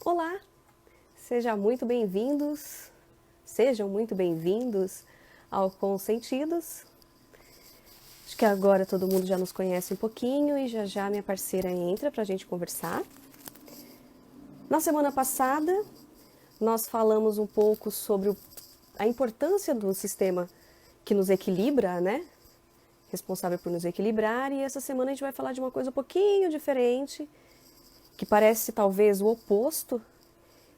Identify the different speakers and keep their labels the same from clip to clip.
Speaker 1: Olá, sejam muito bem-vindos ao Consentidos. Acho que agora todo mundo já nos conhece um pouquinho e já já minha parceira entra para a gente conversar. Na semana passada, nós falamos um pouco sobre a importância do sistema que nos equilibra, né? Responsável por nos equilibrar, e essa semana a gente vai falar de uma coisa um pouquinho diferente, que parece talvez o oposto,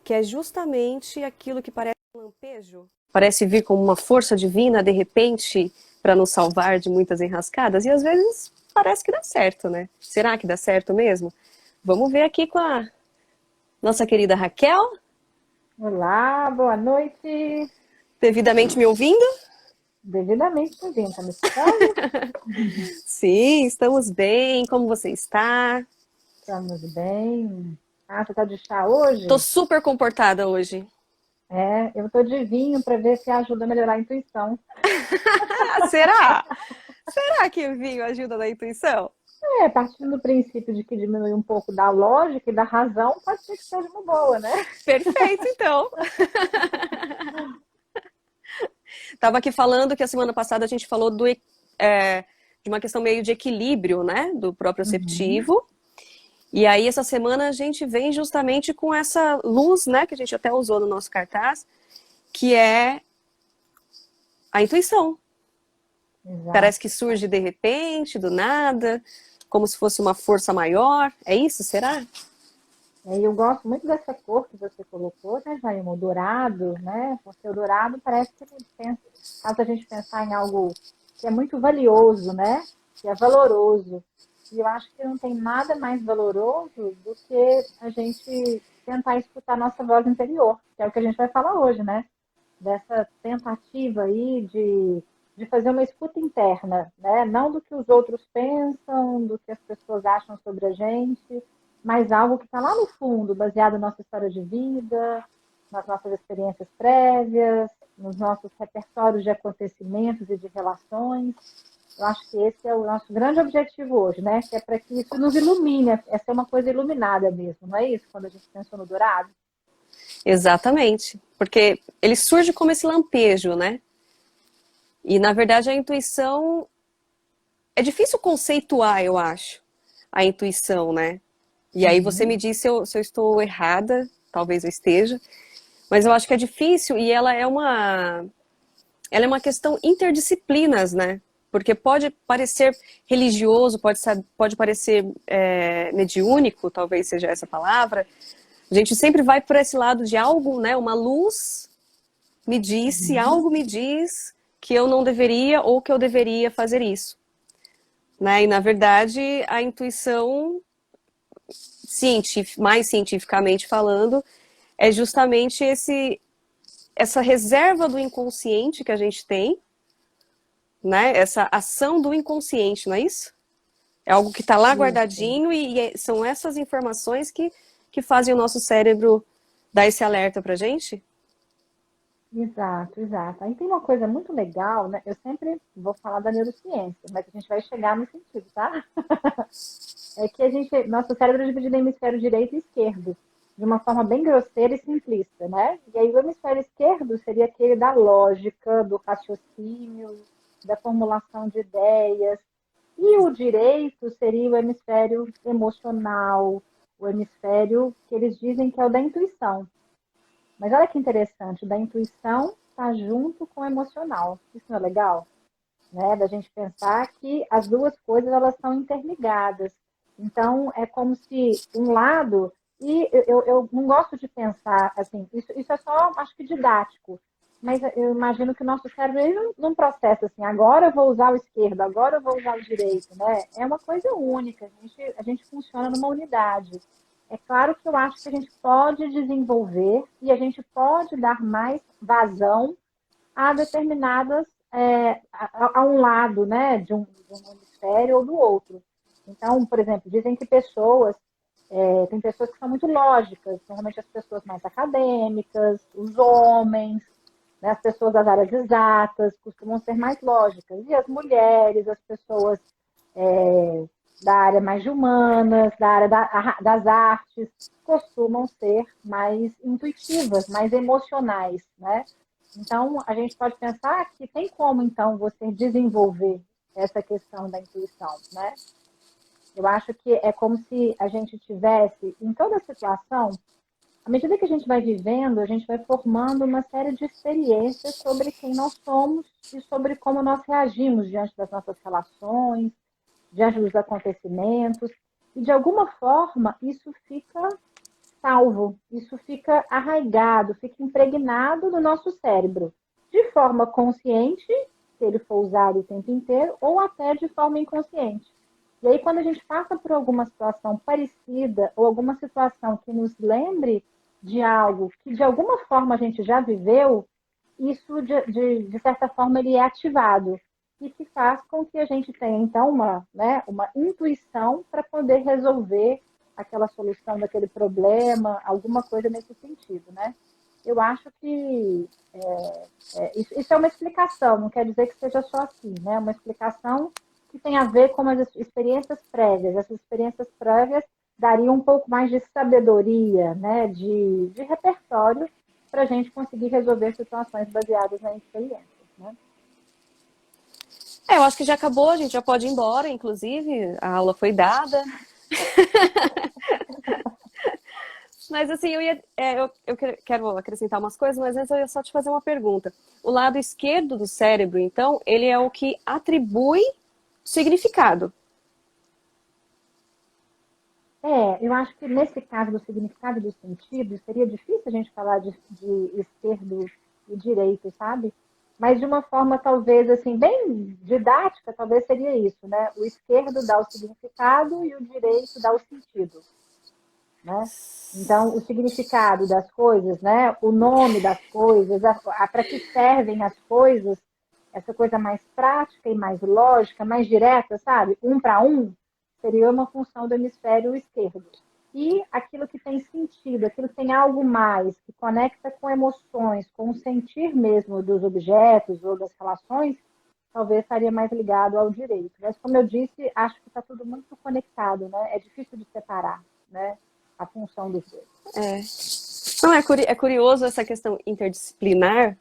Speaker 1: que é justamente aquilo que parece um lampejo. Parece vir como uma força divina, de repente, para nos salvar de muitas enrascadas, e às vezes parece que dá certo, né? Será que dá certo mesmo? Vamos ver aqui com a nossa querida Raquel.
Speaker 2: Olá, boa noite.
Speaker 1: Devidamente me ouvindo?
Speaker 2: Devidamente ouvindo, tá me escutando?
Speaker 1: Sim, estamos bem. Como você está?
Speaker 2: Estamos bem. Ah, você tá de chá
Speaker 1: Tô
Speaker 2: hoje?
Speaker 1: super comportada hoje.
Speaker 2: É, eu tô de vinho para ver se ajuda a melhorar a intuição.
Speaker 1: Ah, será? Será que o vinho ajuda na intuição?
Speaker 2: É, partindo do princípio de que diminui um pouco da lógica e da razão, pode ser que seja uma boa, né?
Speaker 1: Perfeito, então. Estava aqui falando que a semana passada a gente falou de uma questão meio de equilíbrio, né, do
Speaker 2: Uhum.
Speaker 1: proprioceptivo. E aí essa semana a gente vem justamente com essa luz, né, que a gente até usou no nosso cartaz, que é a intuição. Parece
Speaker 2: Exato.
Speaker 1: que surge de repente, do nada, como se fosse uma força maior. É isso, será?
Speaker 2: E eu gosto muito dessa cor que você colocou, né, Jaima? O dourado, né? Porque o dourado parece que a gente pensa, caso a gente pensar em algo que é muito valioso, né? Que é valoroso. E eu acho que não tem nada mais valoroso do que a gente tentar escutar a nossa voz interior, que é o que a gente vai falar hoje, né? Dessa tentativa aí de fazer uma escuta interna, né? Não do que os outros pensam, do que as pessoas acham sobre a gente, mas algo que está lá no fundo, baseado na nossa história de vida, nas nossas experiências prévias, nos nossos repertórios de acontecimentos e de relações. Eu acho que esse é o nosso grande objetivo hoje, né? Que é para que isso nos ilumine, é ser uma coisa iluminada mesmo, não é isso? Quando a gente pensou no dourado.
Speaker 1: Exatamente. Porque ele surge como esse lampejo, né? E na verdade a intuição é difícil conceituar, eu acho, a intuição, né? E aí você
Speaker 2: Uhum.
Speaker 1: me diz se eu estou errada, talvez eu esteja, mas eu acho que é difícil e ela é uma questão interdisciplinas, né? Porque pode parecer religioso, pode parecer mediúnico, talvez seja essa palavra. A gente sempre vai por esse lado de algo, né? Uma luz me disse,
Speaker 2: Uhum.
Speaker 1: algo me diz que eu não deveria ou que eu deveria fazer isso. Né? E na verdade, a intuição, mais cientificamente falando, é justamente essa reserva do inconsciente que a gente tem, né? Essa ação do inconsciente, não é isso? É algo que está lá
Speaker 2: Isso.
Speaker 1: guardadinho e são essas informações que fazem o nosso cérebro dar esse alerta para a gente?
Speaker 2: Exato, exato. Aí tem uma coisa muito legal, né? Eu sempre vou falar da neurociência, mas a gente vai chegar no sentido, tá? É que nosso cérebro é dividido em hemisfério direito e esquerdo, de uma forma bem grosseira e simplista, né? E aí o hemisfério esquerdo seria aquele da lógica, do raciocínio, da formulação de ideias, e o direito seria o hemisfério emocional, o hemisfério que eles dizem que é o da intuição. Mas olha que interessante, o da intuição está junto com o emocional. Isso não é legal? Né? Da gente pensar que as duas coisas elas estão interligadas. Então, é como se um lado, e eu não gosto de pensar assim, isso é só, acho que didático, mas eu imagino que o nosso cérebro ele não processa assim, agora eu vou usar o esquerdo, agora eu vou usar o direito, né? É uma coisa única, a gente funciona numa unidade. É claro que eu acho que a gente pode desenvolver e a gente pode dar mais vazão a determinadas, a um lado, né, de um hemisfério ou do outro. Então, por exemplo, dizem que tem pessoas que são muito lógicas, normalmente as pessoas mais acadêmicas, os homens, né, as pessoas das áreas exatas costumam ser mais lógicas. E as mulheres, as pessoas da área mais de humanas, da área das artes, costumam ser mais intuitivas, mais emocionais, né? Então, a gente pode pensar que tem como, então, você desenvolver essa questão da intuição, né? Eu acho que é como se a gente tivesse, em toda situação, à medida que a gente vai vivendo, a gente vai formando uma série de experiências sobre quem nós somos e sobre como nós reagimos diante das nossas relações, diante dos acontecimentos. E, de alguma forma, isso fica salvo, isso fica arraigado, fica impregnado no nosso cérebro, de forma consciente, se ele for usado o tempo inteiro, ou até de forma inconsciente. E aí, quando a gente passa por alguma situação parecida, ou alguma situação que nos lembre de algo que de alguma forma a gente já viveu, isso, de certa forma, ele é ativado. E que faz com que a gente tenha, então, uma intuição para poder resolver aquela solução daquele problema, alguma coisa nesse sentido, né? Eu acho que isso é uma explicação, não quer dizer que seja só assim, né? Uma explicação que tem a ver com as experiências prévias. Essas experiências prévias dariam um pouco mais de sabedoria, né? De repertório para a gente conseguir resolver situações baseadas na experiência, né?
Speaker 1: Eu acho que já acabou, a gente já pode ir embora, inclusive, a aula foi dada. Mas assim, eu quero acrescentar umas coisas, mas antes eu ia só te fazer uma pergunta. O lado esquerdo do cérebro, então, ele é o que atribui significado.
Speaker 2: Eu acho que nesse caso do significado e do sentido, seria difícil a gente falar de esquerdo e direito, sabe? Mas de uma forma talvez assim, bem didática, talvez seria isso, né? O esquerdo dá o significado e o direito dá o sentido, né? Então, o significado das coisas, né? O nome das coisas, para que servem as coisas, essa coisa mais prática e mais lógica, mais direta, sabe? Um para um, seria uma função do hemisfério esquerdo. E aquilo que tem sentido, aquilo que tem algo mais, que conecta com emoções, com o sentir mesmo dos objetos ou das relações, talvez estaria mais ligado ao direito. Mas, como eu disse, acho que está tudo muito conectado, né? É difícil de separar, né? A função dos dois.
Speaker 1: Não, é curioso essa questão interdisciplinar,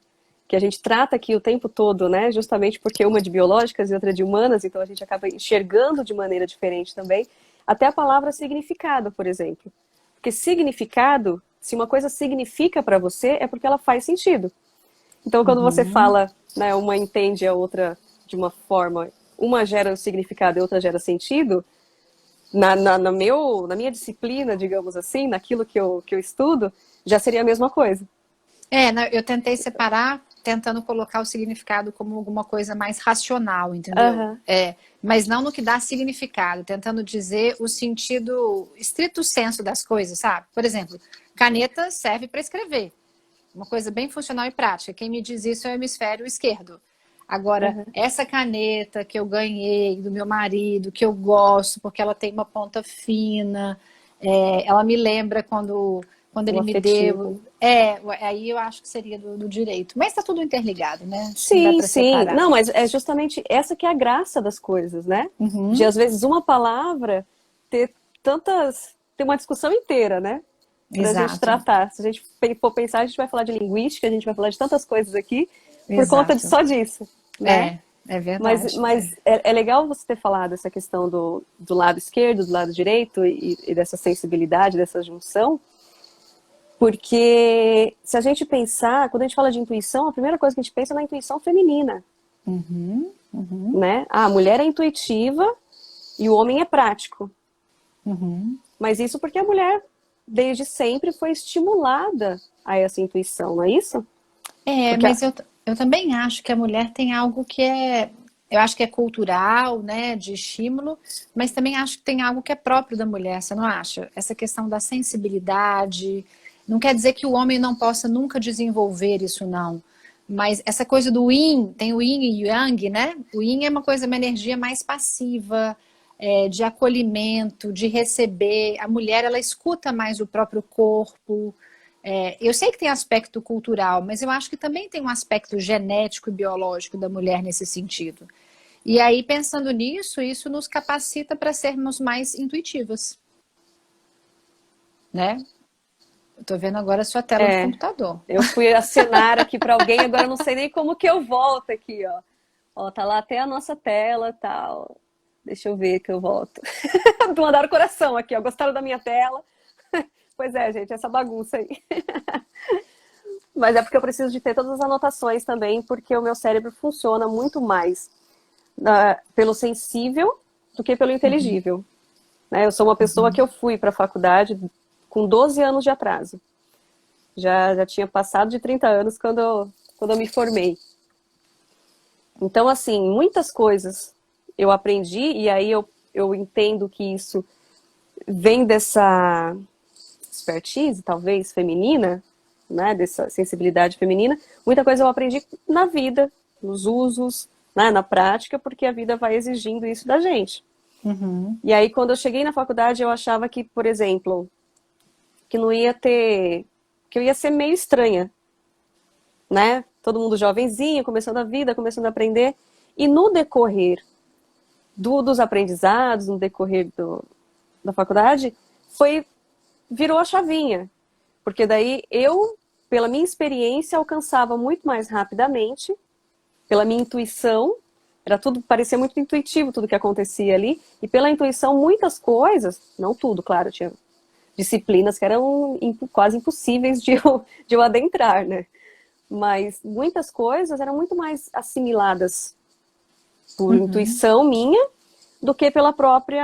Speaker 1: que a gente trata aqui o tempo todo, né? Justamente porque uma é de biológicas e outra é de humanas, então a gente acaba enxergando de maneira diferente também. Até a palavra significado, por exemplo. Porque significado, se uma coisa significa para você, é porque ela faz sentido. Então, quando você fala, né, uma entende a outra de uma forma, uma gera significado e outra gera sentido, na minha disciplina, digamos assim, naquilo que eu estudo, já seria a mesma coisa.
Speaker 3: Eu tentei separar, tentando colocar o significado como alguma coisa mais racional, entendeu?
Speaker 1: Uhum.
Speaker 3: Mas não no que dá significado, tentando dizer o sentido estrito senso das coisas, sabe? Por exemplo, caneta serve para escrever. Uma coisa bem funcional e prática. Quem me diz isso é o hemisfério esquerdo. Agora, essa caneta que eu ganhei do meu marido, que eu gosto, porque ela tem uma ponta fina, ela me lembra quando ele me deu. Aí eu acho que seria do direito. Mas está tudo interligado, né? Acho que não dá
Speaker 1: Sim,
Speaker 3: para
Speaker 1: sim.
Speaker 3: separar.
Speaker 1: Não, mas é justamente essa que é a graça das coisas, né? De, às vezes, uma palavra ter ter uma discussão inteira, né? Pra gente
Speaker 3: Exato.
Speaker 1: tratar. Se a gente for pensar, a gente vai falar de linguística, a gente vai falar de tantas coisas aqui, por conta
Speaker 3: Exato.
Speaker 1: só disso, né?
Speaker 3: É verdade.
Speaker 1: Mas é legal você ter falado essa questão do lado esquerdo, do lado direito e dessa sensibilidade, dessa junção, porque se a gente pensar, quando a gente fala de intuição, a primeira coisa que a gente pensa é na intuição feminina, né? A mulher é intuitiva e o homem é prático. Mas isso porque a mulher, desde sempre, foi estimulada a essa intuição, não é isso? Porque
Speaker 3: Mas eu também acho que a mulher tem algo que eu acho que é cultural, né, de estímulo, mas também acho que tem algo que é próprio da mulher, você não acha? Essa questão da sensibilidade, não quer dizer que o homem não possa nunca desenvolver isso, não. Mas essa coisa do yin, tem o yin e o yang, né? O yin é uma energia mais passiva, de acolhimento, de receber. A mulher, ela escuta mais o próprio corpo. Eu sei que tem aspecto cultural, mas eu acho que também tem um aspecto genético e biológico da mulher nesse sentido. E aí, pensando nisso, isso nos capacita para sermos mais intuitivas, né? Eu tô vendo agora a sua tela do
Speaker 1: É,
Speaker 3: computador.
Speaker 1: eu fui acenar aqui para alguém, agora eu não sei nem como que eu volto aqui, ó. Ó, tá lá até a nossa tela, tal. Deixa eu ver que eu volto. Mandaram coração aqui, ó. Gostaram da minha tela? Pois é, gente, essa bagunça aí. Mas é porque eu preciso de ter todas as anotações também, porque o meu cérebro funciona muito mais pelo sensível do que pelo inteligível. Né? Eu sou uma pessoa que eu fui para a faculdade com 12 anos de atraso. Já tinha passado de 30 anos quando eu me formei. Então, assim, muitas coisas eu aprendi, e aí eu entendo que isso vem dessa expertise, talvez, feminina, né, dessa sensibilidade feminina. Muita coisa eu aprendi na vida, nos usos, né, na prática, porque a vida vai exigindo isso da gente. E aí, quando eu cheguei na faculdade, eu achava que, por exemplo, que não ia ter... que eu ia ser meio estranha, né? Todo mundo jovenzinho, começando a vida, começando a aprender. E no decorrer dos aprendizados, no decorrer da faculdade, virou a chavinha. Porque daí eu, pela minha experiência, alcançava muito mais rapidamente, pela minha intuição, parecia muito intuitivo tudo que acontecia ali, e pela intuição muitas coisas, não tudo, claro, tinha disciplinas que eram quase impossíveis de eu adentrar, né? Mas muitas coisas eram muito mais assimiladas por intuição minha do que pelo próprio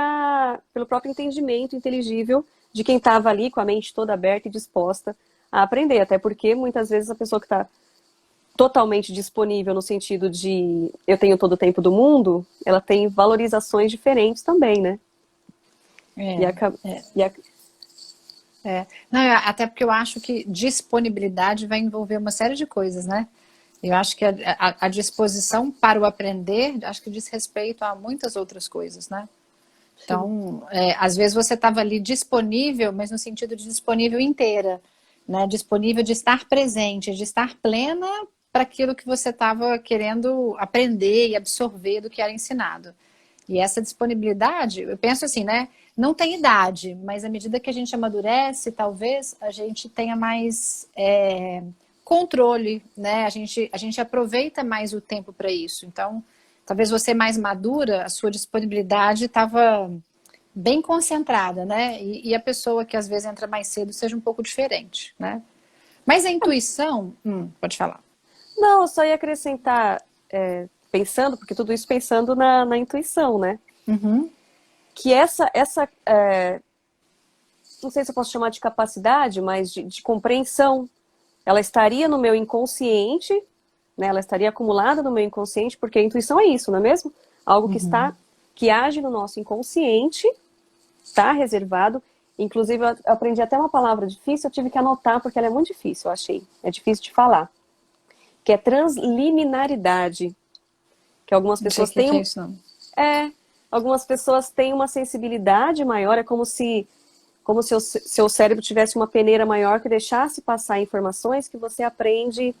Speaker 1: entendimento inteligível de quem estava ali com a mente toda aberta e disposta a aprender. Até porque muitas vezes a pessoa que está totalmente disponível no sentido de eu tenho todo o tempo do mundo, ela tem valorizações diferentes também, né?
Speaker 3: Não, até porque eu acho que disponibilidade vai envolver uma série de coisas, né? Eu acho que a disposição para o aprender, acho que diz respeito a muitas outras coisas, né? Então, às vezes você estava ali disponível, mas no sentido de disponível inteira, né? Disponível de estar presente, de estar plena para aquilo que você estava querendo aprender e absorver do que era ensinado. E essa disponibilidade, eu penso assim, né? Não tem idade, mas à medida que a gente amadurece, talvez a gente tenha mais controle, né? A gente aproveita mais o tempo para isso. Então, talvez você mais madura, a sua disponibilidade estava bem concentrada, né? E a pessoa que às vezes entra mais cedo seja um pouco diferente, né? Mas a intuição, pode falar.
Speaker 1: Não, eu só ia acrescentar, pensando, porque tudo isso pensando na intuição, né? Que essa não sei se eu posso chamar de capacidade, mas de compreensão, ela estaria no meu inconsciente, né? Ela estaria acumulada no meu inconsciente, porque a intuição é isso, não é mesmo? Algo que age no nosso inconsciente, está reservado. Inclusive, eu aprendi até uma palavra difícil, eu tive que anotar, porque ela é muito difícil, eu achei. É difícil de falar. Que é transliminaridade. Que algumas pessoas têm...
Speaker 3: Que é isso, não.
Speaker 1: Algumas pessoas têm uma sensibilidade maior, é como se o seu cérebro tivesse uma peneira maior que deixasse passar informações que você aprende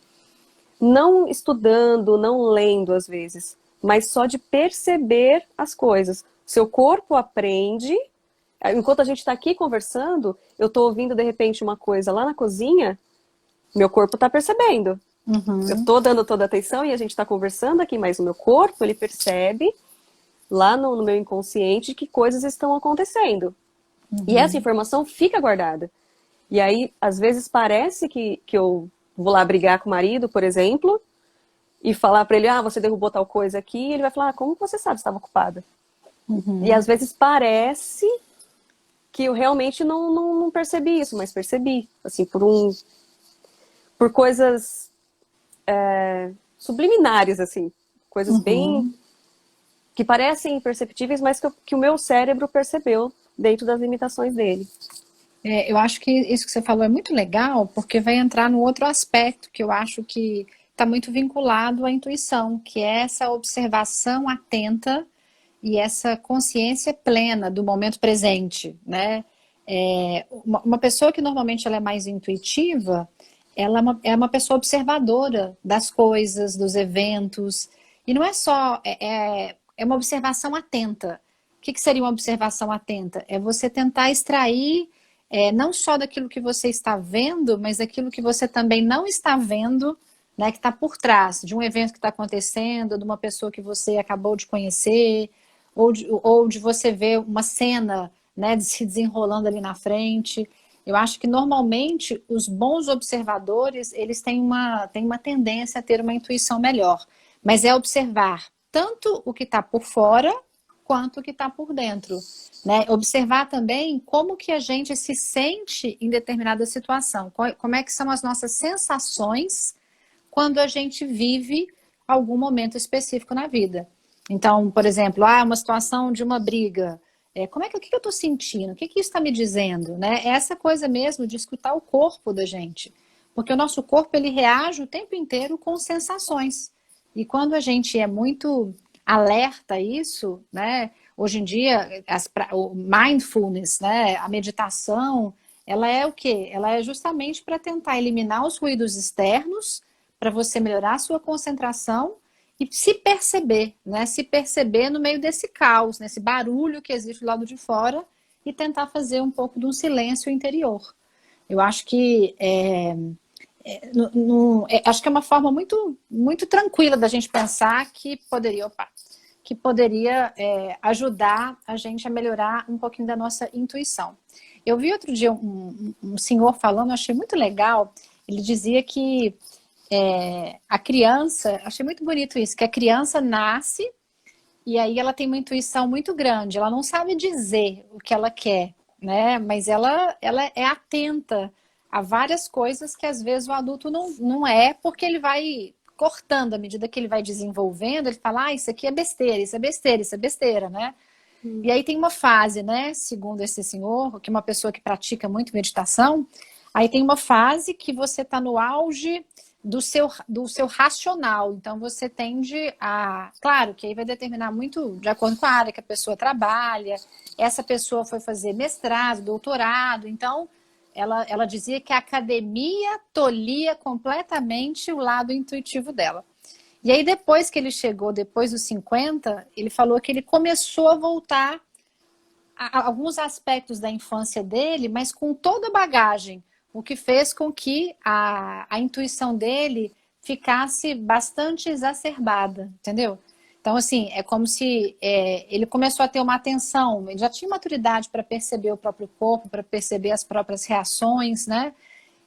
Speaker 1: não estudando, não lendo às vezes, mas só de perceber as coisas. Seu corpo aprende, enquanto a gente está aqui conversando, eu estou ouvindo de repente uma coisa lá na cozinha, meu corpo está percebendo. Eu estou dando toda a atenção e a gente está conversando aqui, mas o meu corpo, ele percebe lá no meu inconsciente que coisas estão acontecendo. E essa informação fica guardada. E aí, às vezes, parece que eu vou lá brigar com o marido, por exemplo, e falar para ele, você derrubou tal coisa aqui, e ele vai falar, como você sabe que estava ocupada? E às vezes parece que eu realmente não percebi isso, mas percebi, assim, por coisas subliminares, assim, coisas bem... que parecem imperceptíveis, mas que o meu cérebro percebeu dentro das limitações dele.
Speaker 3: Eu acho que isso que você falou é muito legal, porque vai entrar no outro aspecto que eu acho que está muito vinculado à intuição, que é essa observação atenta e essa consciência plena do momento presente, né? Uma pessoa que normalmente ela é mais intuitiva, ela é uma pessoa observadora das coisas, dos eventos, e não é só é uma observação atenta. O que seria uma observação atenta? É você tentar extrair não só daquilo que você está vendo, mas daquilo que você também não está vendo, né, que está por trás de um evento que está acontecendo, de uma pessoa que você acabou de conhecer, ou de você ver uma cena, né, se desenrolando ali na frente. Eu acho que normalmente os bons observadores, eles têm uma tendência a ter uma intuição melhor. Mas é observar tanto o que está por fora, quanto o que está por dentro. Né? Observar também como que a gente se sente em determinada situação. Como é que são as nossas sensações quando a gente vive algum momento específico na vida. Então, por exemplo, uma situação de uma briga. O que eu estou sentindo? O que isso está me dizendo? Né? É essa coisa mesmo de escutar o corpo da gente. Porque o nosso corpo, ele reage o tempo inteiro com sensações. E quando a gente é muito alerta a isso, né? Hoje em dia, o mindfulness, né? A meditação, ela é o quê? Ela é justamente para tentar eliminar os ruídos externos, para você melhorar a sua concentração e se perceber, né? Se perceber no meio desse caos, nesse barulho que existe do lado de fora e tentar fazer um pouco de um silêncio interior. Eu acho que acho que é uma forma muito, muito tranquila da gente pensar que poderia ajudar a gente a melhorar um pouquinho da nossa intuição. Eu vi outro dia um senhor falando, eu achei muito legal, ele dizia que a criança, achei muito bonito isso, que a criança nasce e aí ela tem uma intuição muito grande, ela não sabe dizer o que ela quer, né? Mas ela é atenta a várias coisas que às vezes o adulto não é, porque ele vai cortando à medida que ele vai desenvolvendo, ele fala, isso aqui é besteira, isso é besteira, isso é besteira, né? E aí tem uma fase, né, segundo esse senhor, que é uma pessoa que pratica muito meditação, aí tem uma fase que você está no auge do seu racional. Então, você tende a... Claro que aí vai determinar muito de acordo com a área que a pessoa trabalha. Essa pessoa foi fazer mestrado, doutorado. Então, ela dizia que a academia tolhia completamente o lado intuitivo dela. E aí, depois que ele chegou, depois dos 50, ele falou que ele começou a voltar a alguns aspectos da infância dele, mas com toda a bagagem, o que fez com que a intuição dele ficasse bastante exacerbada, entendeu? Então, assim, é como se ele começou a ter uma atenção, ele já tinha maturidade para perceber o próprio corpo, para perceber as próprias reações, né?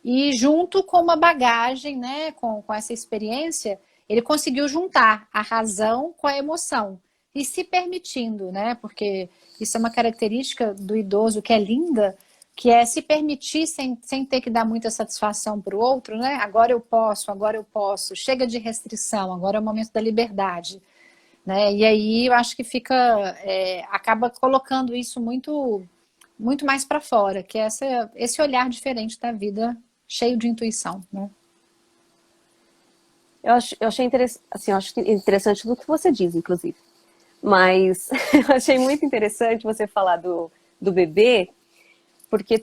Speaker 3: E junto com uma bagagem, né, com essa experiência, ele conseguiu juntar a razão com a emoção e se permitindo, né? Porque isso é uma característica do idoso que é linda, que é se permitir sem ter que dar muita satisfação para o outro, né? Agora eu posso, chega de restrição, agora é o momento da liberdade, né? E aí eu acho que acaba colocando isso muito, muito mais para fora, que é esse olhar diferente da vida, cheio de intuição, né?
Speaker 1: Eu achei assim, eu acho interessante tudo que você diz, inclusive. Mas eu achei muito interessante você falar do bebê, porque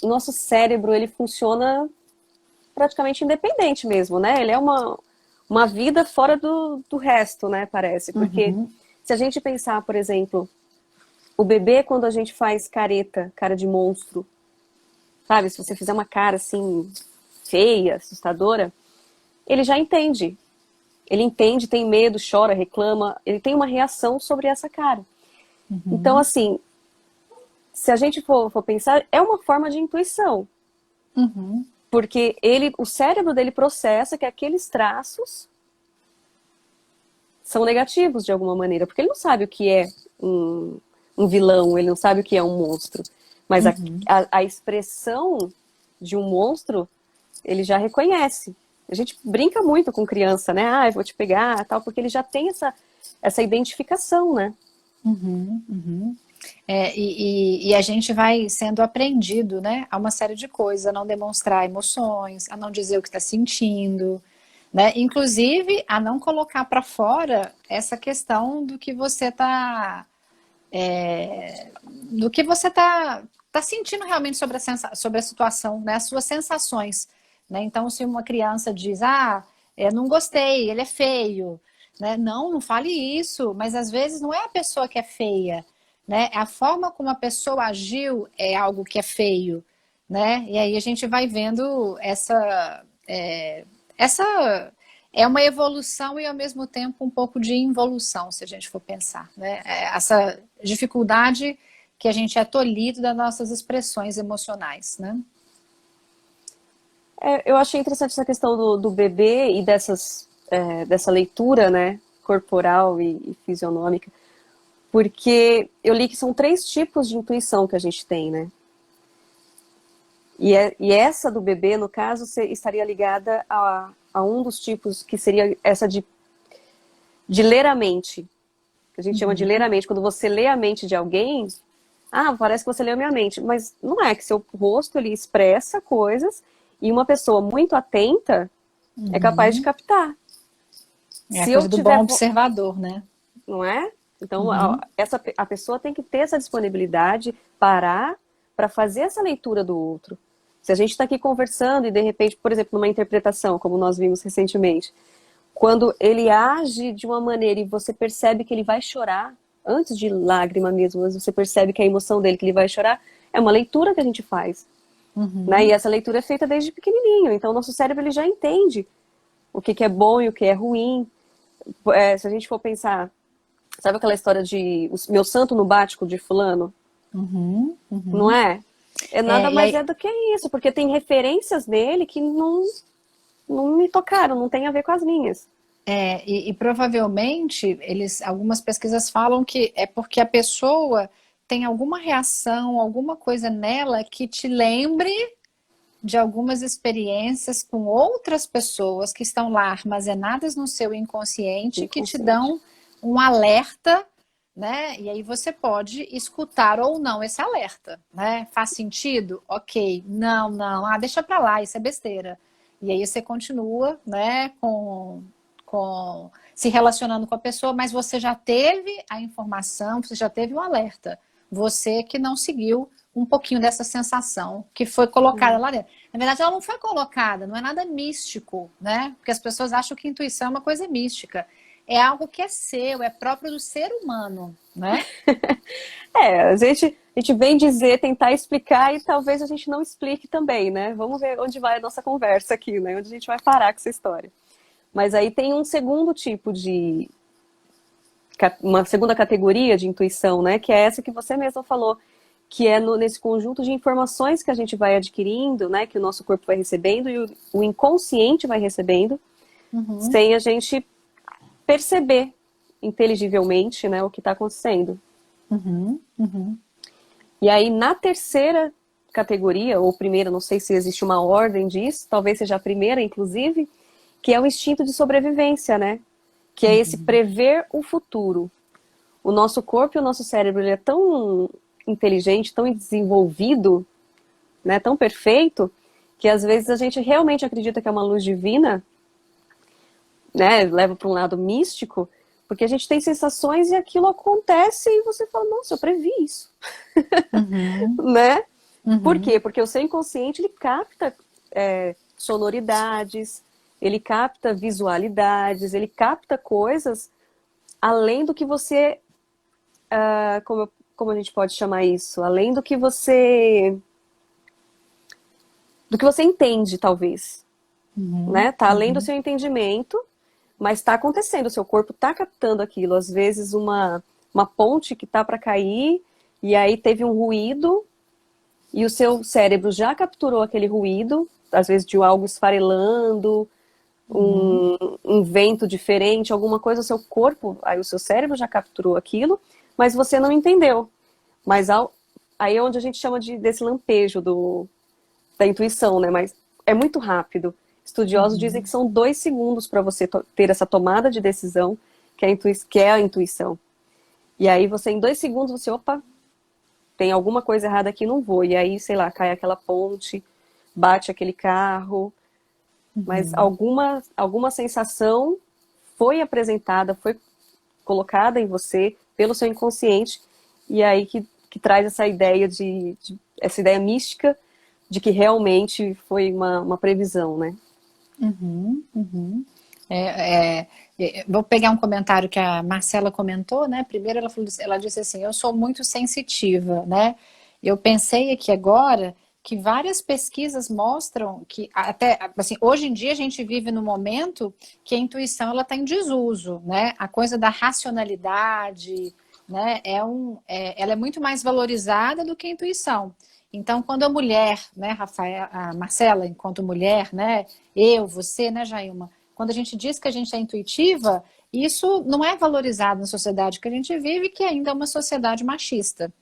Speaker 1: o nosso cérebro, ele funciona praticamente independente mesmo, né? Ele é uma vida fora do resto, né? Parece. Porque se a gente pensar, por exemplo, o bebê, quando a gente faz cara de monstro, sabe? Se você fizer uma cara assim, feia, assustadora, ele já entende. Ele entende, tem medo, chora, reclama. Ele tem uma reação sobre essa cara. Então, assim, se a gente for pensar, é uma forma de intuição. Porque o cérebro dele processa que aqueles traços são negativos de alguma maneira. Porque ele não sabe o que é um vilão, ele não sabe o que é um monstro. Mas a expressão de um monstro, ele já reconhece. A gente brinca muito com criança, né? Eu vou te pegar, tal, porque ele já tem essa identificação, né?
Speaker 3: E a gente vai sendo aprendido, né, a uma série de coisas, a não demonstrar emoções, a não dizer o que está sentindo, né? Inclusive a não colocar para fora essa questão do que você está sentindo realmente sobre a situação, né? As suas sensações, né? Então, se uma criança diz, não gostei, ele é feio, né? Não, não fale isso, mas às vezes não é a pessoa que é feia, né? A forma como a pessoa agiu é algo que é feio, né? E aí a gente vai vendo essa é uma evolução e ao mesmo tempo um pouco de involução, se a gente for pensar, né? Essa dificuldade que a gente é tolhido das nossas expressões emocionais, né?
Speaker 1: Eu achei interessante essa questão do bebê e dessa leitura, né, corporal e fisionômica, porque eu li que são 3 tipos de intuição que a gente tem, né? E essa do bebê, no caso, estaria ligada a um dos tipos, que seria essa de ler a mente, que a gente chama de ler a mente. Quando você lê a mente de alguém, parece que você leu a minha mente, mas não é, que seu rosto ele expressa coisas e uma pessoa muito atenta é capaz de captar.
Speaker 3: É a
Speaker 1: Se eu
Speaker 3: coisa do bom
Speaker 1: tiver,
Speaker 3: observador, né?
Speaker 1: não é? Então, a pessoa tem que ter essa disponibilidade, parar para fazer essa leitura do outro. Se a gente está aqui conversando e, de repente, por exemplo, numa interpretação, como nós vimos recentemente, quando ele age de uma maneira e você percebe que ele vai chorar, antes de lágrima mesmo, você percebe que a emoção dele, que ele vai chorar, é uma leitura que a gente faz. Né? E essa leitura é feita desde pequenininho. Então, o nosso cérebro ele já entende o que é bom e o que é ruim. Se a gente for pensar, sabe aquela história de o meu santo no bático de fulano? Não é? É nada mais do que isso, porque tem referências nele que não me tocaram, não tem a ver com as minhas.
Speaker 3: E provavelmente algumas pesquisas falam que é porque a pessoa tem alguma reação, alguma coisa nela que te lembre de algumas experiências com outras pessoas que estão lá armazenadas no seu inconsciente, que te dão um alerta, né? E aí você pode escutar ou não esse alerta, né? Faz sentido? Ok. Não. Deixa pra lá, isso é besteira. E aí você continua, né, se relacionando com a pessoa, mas você já teve a informação, você já teve o alerta. Você que não seguiu um pouquinho dessa sensação que foi colocada lá dentro. Na verdade, ela não foi colocada, não é nada místico, né? Porque as pessoas acham que intuição é uma coisa mística. É algo que é seu, é próprio do ser humano, né?
Speaker 1: A gente vem tentar explicar e talvez a gente não explique também, né? Vamos ver onde vai a nossa conversa aqui, né? Onde a gente vai parar com essa história. Mas aí tem um segundo tipo uma segunda categoria de intuição, né? Que é essa que você mesma falou, que é nesse conjunto de informações que a gente vai adquirindo, né? Que o nosso corpo vai recebendo e o inconsciente vai recebendo, sem a gente perceber inteligivelmente, né? O que está acontecendo. E aí, na terceira categoria, ou primeira, não sei se existe uma ordem disso, talvez seja a primeira, inclusive, que é o instinto de sobrevivência, né? Que é esse prever o futuro. O nosso corpo e o nosso cérebro, ele é tão inteligente, tão desenvolvido, né? Tão perfeito, que às vezes a gente realmente acredita que é uma luz divina, né? Leva para um lado místico, porque a gente tem sensações e aquilo acontece e você fala, nossa, eu previ isso. Né? Por quê? Porque o seu inconsciente, ele capta sonoridades, ele capta visualidades, ele capta coisas além do que você, como a gente pode chamar isso? Além do que você entende, talvez. Né? Tá além do seu entendimento, mas está acontecendo, o seu corpo está captando aquilo. Às vezes uma ponte que tá para cair, e aí teve um ruído, e o seu cérebro já capturou aquele ruído, às vezes de algo esfarelando, um vento diferente, alguma coisa, o seu corpo, aí o seu cérebro já capturou aquilo, mas você não entendeu. Mas aí é onde a gente chama desse lampejo da intuição, né? Mas é muito rápido. Estudiosos dizem que são 2 segundos para você ter essa tomada de decisão, que é a intuição. E aí você, em 2 segundos, você, opa, tem alguma coisa errada aqui, não vou. E aí, sei lá, cai aquela ponte, bate aquele carro, mas alguma sensação foi apresentada, foi colocada em você pelo seu inconsciente, e aí que traz essa ideia essa ideia mística de que realmente foi uma previsão, né?
Speaker 3: Vou pegar um comentário que a Marcela comentou, né? Primeiro ela disse assim, eu sou muito sensitiva, né? Eu pensei aqui agora que várias pesquisas mostram que até assim, hoje em dia a gente vive no momento que a intuição ela está em desuso, né? A coisa da racionalidade, né? Ela é muito mais valorizada do que a intuição. Então, quando a mulher, né, Rafael, a Marcela, enquanto mulher, né, eu, você, né, Jailma, quando a gente diz que a gente é intuitiva, isso não é valorizado na sociedade que a gente vive, que ainda é uma sociedade machista.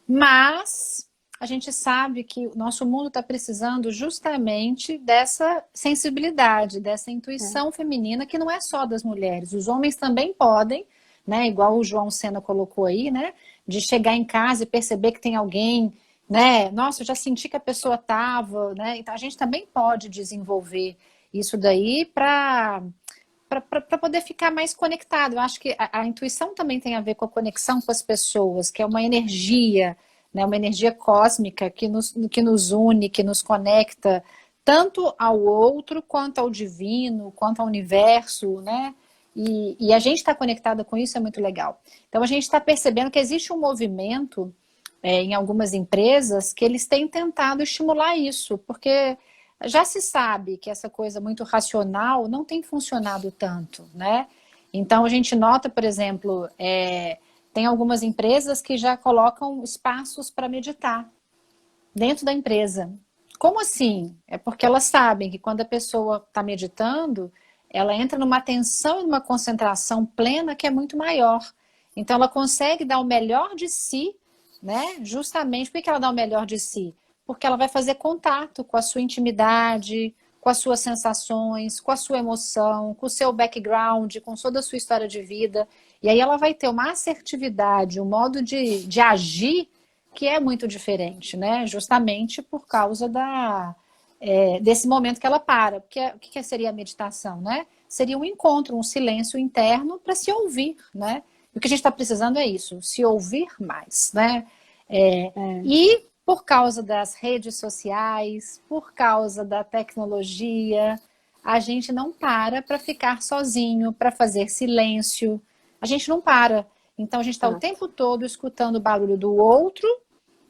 Speaker 3: Mas a gente sabe que o nosso mundo está precisando justamente dessa sensibilidade, dessa intuição feminina, que não é só das mulheres. Os homens também podem, né, igual o João Sena colocou aí, né, de chegar em casa e perceber que tem alguém, né, nossa, eu já senti que a pessoa estava, né, então a gente também pode desenvolver isso daí para poder ficar mais conectado. Eu acho que a intuição também tem a ver com a conexão com as pessoas, que é uma energia, né, uma energia cósmica que nos une, que nos conecta tanto ao outro, quanto ao divino, quanto ao universo, né? E a gente está conectada com isso, é muito legal. Então a gente está percebendo que existe um movimento em algumas empresas que eles têm tentado estimular isso, porque já se sabe que essa coisa muito racional não tem funcionado tanto, né? Então a gente nota, por exemplo, tem algumas empresas que já colocam espaços para meditar dentro da empresa. Como assim? É porque elas sabem que quando a pessoa está meditando, ela entra numa atenção e numa concentração plena que é muito maior. Então ela consegue dar o melhor de si, né? Justamente por que ela dá o melhor de si? Porque ela vai fazer contato com a sua intimidade, com as suas sensações, com a sua emoção, com o seu background, com toda a sua história de vida. E aí ela vai ter uma assertividade, um modo de agir que é muito diferente, né? Justamente por causa desse momento que ela para. Porque o que seria a meditação, né? Seria um encontro, um silêncio interno para se ouvir, né? E o que a gente está precisando é isso, se ouvir mais, né? E por causa das redes sociais, por causa da tecnologia, a gente não para ficar sozinho, para fazer silêncio. A gente não para. Então a gente está o tempo todo escutando o barulho do outro,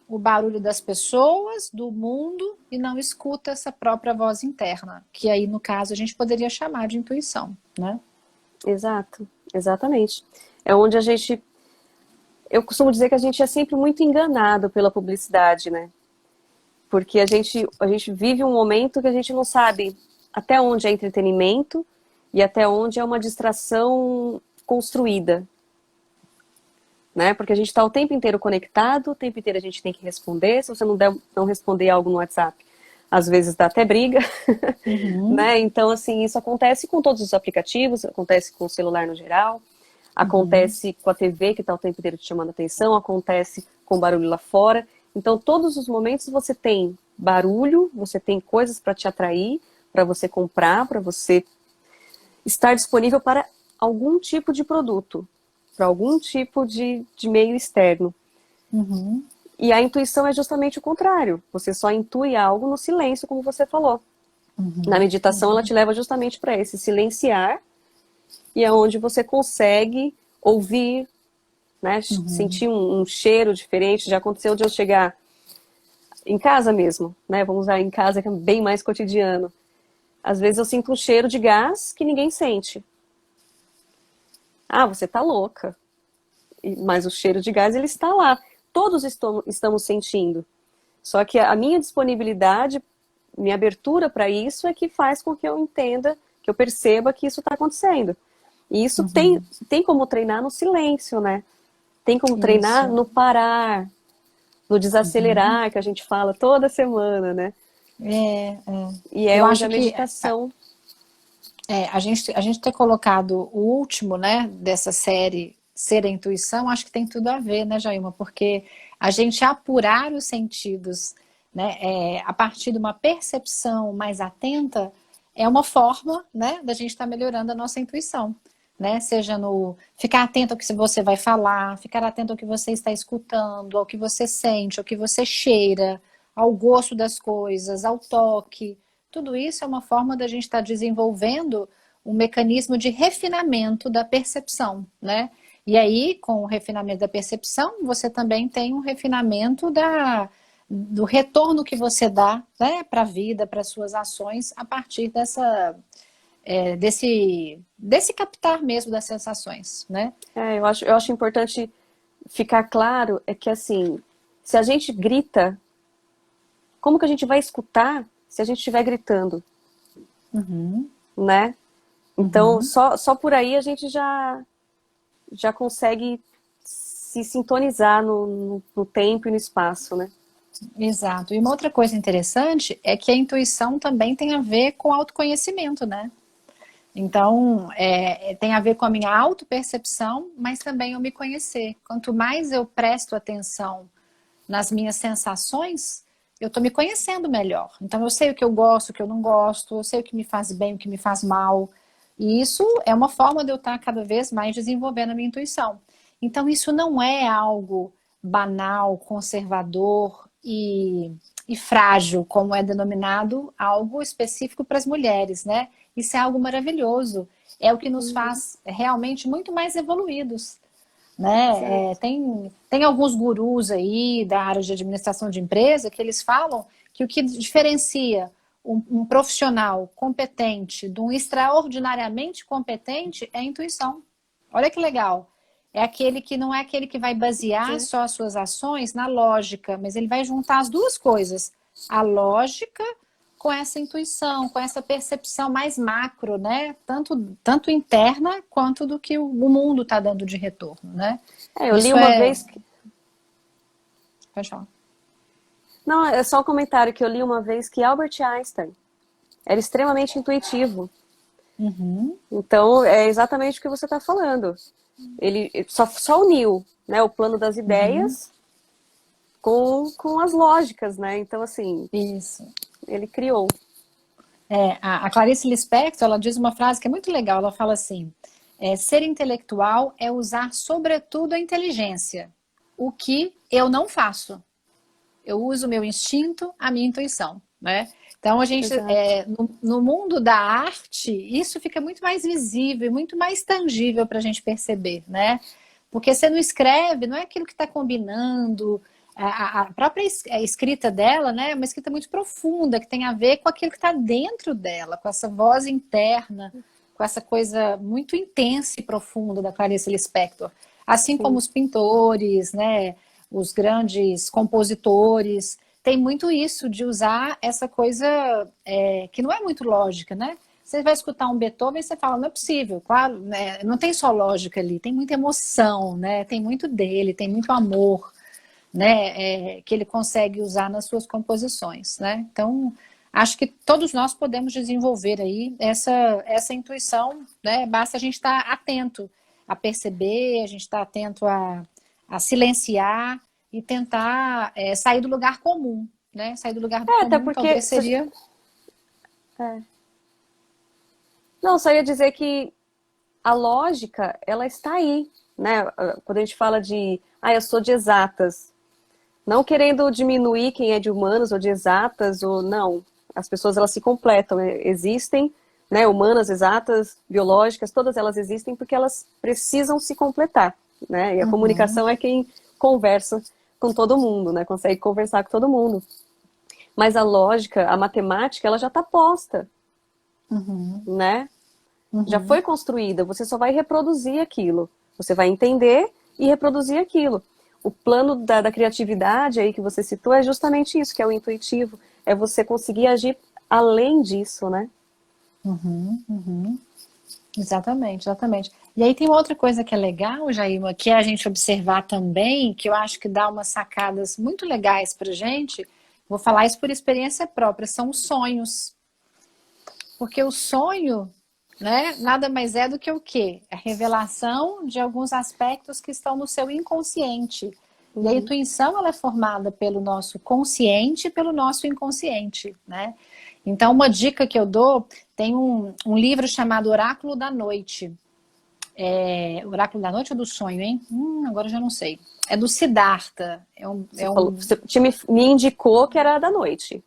Speaker 3: o barulho das pessoas, do mundo, e não escuta essa própria voz interna, que aí, no caso, a gente poderia chamar de intuição, né?
Speaker 1: Exato, exatamente. É onde a gente... Eu costumo dizer que a gente é sempre muito enganado pela publicidade, né? Porque a gente vive um momento que a gente não sabe até onde é entretenimento e até onde é uma distração construída. Né? Porque a gente está o tempo inteiro conectado, o tempo inteiro a gente tem que responder. Se você não responder algo no WhatsApp, às vezes dá até briga. Né? Então, assim, isso acontece com todos os aplicativos, acontece com o celular no geral, acontece com a TV que está o tempo inteiro te chamando a atenção, acontece com barulho lá fora. Então, todos os momentos você tem barulho, você tem coisas para te atrair, para você comprar, para você estar disponível para algum tipo de produto, para algum tipo de meio externo. E a intuição é justamente o contrário. Você só intui algo no silêncio, como você falou. Na meditação, ela te leva justamente para esse silenciar, e é onde você consegue ouvir, né? Sentir um cheiro diferente. Já aconteceu de eu chegar em casa mesmo, né? Vamos usar em casa, que é bem mais cotidiano. Às vezes eu sinto um cheiro de gás que ninguém sente. Ah, você tá louca. Mas o cheiro de gás, ele está lá. Todos estamos sentindo. Só que a minha disponibilidade, minha abertura para isso é que faz com que eu entenda, que eu perceba que isso está acontecendo. E isso tem como treinar no silêncio, né? Tem como treinar no parar, no desacelerar, que a gente fala toda semana, né? E é onde a meditação...
Speaker 3: A gente ter colocado o último, né, dessa série, Ser a Intuição, acho que tem tudo a ver, né, Jailma? Porque a gente apurar os sentidos, né, a partir de uma percepção mais atenta, é uma forma, né, da gente estar melhorando a nossa intuição, né? Seja no ficar atento ao que você vai falar, ficar atento ao que você está escutando, ao que você sente, ao que você cheira, ao gosto das coisas, ao toque. Tudo isso é uma forma da gente estar desenvolvendo um mecanismo de refinamento da percepção, né? E aí, com o refinamento da percepção, você também tem um refinamento do retorno que você dá, né, para a vida, para as suas ações, a partir desse captar mesmo das sensações, né?
Speaker 1: Eu acho importante ficar claro é que, assim, se a gente grita, como que a gente vai escutar se a gente estiver gritando?
Speaker 3: Uhum.
Speaker 1: Né? Então, só por aí a gente já consegue se sintonizar no tempo e no espaço, né?
Speaker 3: Exato. E uma outra coisa interessante é que a intuição também tem a ver com autoconhecimento, né? Então, tem a ver com a minha autopercepção, mas também eu me conhecer. Quanto mais eu presto atenção nas minhas sensações, eu estou me conhecendo melhor. Então, eu sei o que eu gosto, o que eu não gosto, eu sei o que me faz bem, o que me faz mal. E isso é uma forma de eu estar cada vez mais desenvolvendo a minha intuição. Então, isso não é algo banal, conservador e frágil, como é denominado algo específico para as mulheres, né? Isso é algo maravilhoso. É o que nos faz realmente muito mais evoluídos, né? Tem alguns gurus aí da área de administração de empresa que eles falam que o que diferencia um profissional competente de um extraordinariamente competente é a intuição. Olha que legal. É aquele que não é aquele que vai basear só as suas ações na lógica, mas ele vai juntar as duas coisas. A lógica com essa intuição, com essa percepção mais macro, né? Tanto interna quanto do que o mundo está dando de retorno, né?
Speaker 1: Eu li uma vez...
Speaker 3: Pode falar.
Speaker 1: Não, é só um comentário que eu li uma vez que Albert Einstein era extremamente intuitivo. Então, é exatamente o que você está falando. Ele só uniu, né, o plano das ideias com as lógicas, né? Então, assim,
Speaker 3: isso.
Speaker 1: Ele criou.
Speaker 3: A Clarice Lispector, ela diz uma frase que é muito legal. Ela fala assim, ser intelectual é usar sobretudo a inteligência, o que eu não faço. Eu uso o meu instinto, a minha intuição, né? Então, a gente, no mundo da arte, isso fica muito mais visível e muito mais tangível para a gente perceber, né? Porque você não escreve, não é aquilo que está combinando. A própria escrita dela, né, é uma escrita muito profunda, que tem a ver com aquilo que está dentro dela, com essa voz interna, com essa coisa muito intensa e profunda da Clarice Lispector. Assim como os pintores, né, os grandes compositores, tem muito isso de usar essa coisa que não é muito lógica, né? Você vai escutar um Beethoven e você fala, não é possível, claro, né? Não tem só lógica ali, tem muita emoção, né? Tem muito dele, tem muito amor, né? Que ele consegue usar nas suas composições, né? Então, acho que todos nós podemos desenvolver aí essa intuição, né? Basta a gente estar atento a perceber, a gente estar atento a silenciar e tentar sair do lugar comum, né? Sair do lugar comum,
Speaker 1: até porque
Speaker 3: talvez seria...
Speaker 1: Não, só ia dizer que a lógica, ela está aí, né? Quando a gente fala de, eu sou de exatas, não querendo diminuir quem é de humanas ou de exatas, ou não. As pessoas, elas se completam, existem, né? Humanas, exatas, biológicas, todas elas existem porque elas precisam se completar, né? E a comunicação é quem conversa com todo mundo, né? Consegue conversar com todo mundo. Mas a lógica, a matemática, ela já está posta, né? Já foi construída, você só vai reproduzir aquilo. Você vai entender e reproduzir aquilo. O plano da criatividade aí que você citou é justamente isso, que é o intuitivo. É você conseguir agir além disso, né?
Speaker 3: Exatamente, exatamente. E aí tem outra coisa que é legal, Jaima, que é a gente observar também, que eu acho que dá umas sacadas muito legais pra gente. Vou falar isso por experiência própria, são os sonhos. Porque o sonho, né, nada mais é do que o quê? A revelação de alguns aspectos que estão no seu inconsciente. E a intuição, ela é formada pelo nosso consciente e pelo nosso inconsciente, né? Então, uma dica que eu dou, tem um livro chamado Oráculo da Noite. Oráculo da Noite ou do Sonho, hein? Agora eu já não sei. É do Siddhartha.
Speaker 1: Você me indicou que era da noite.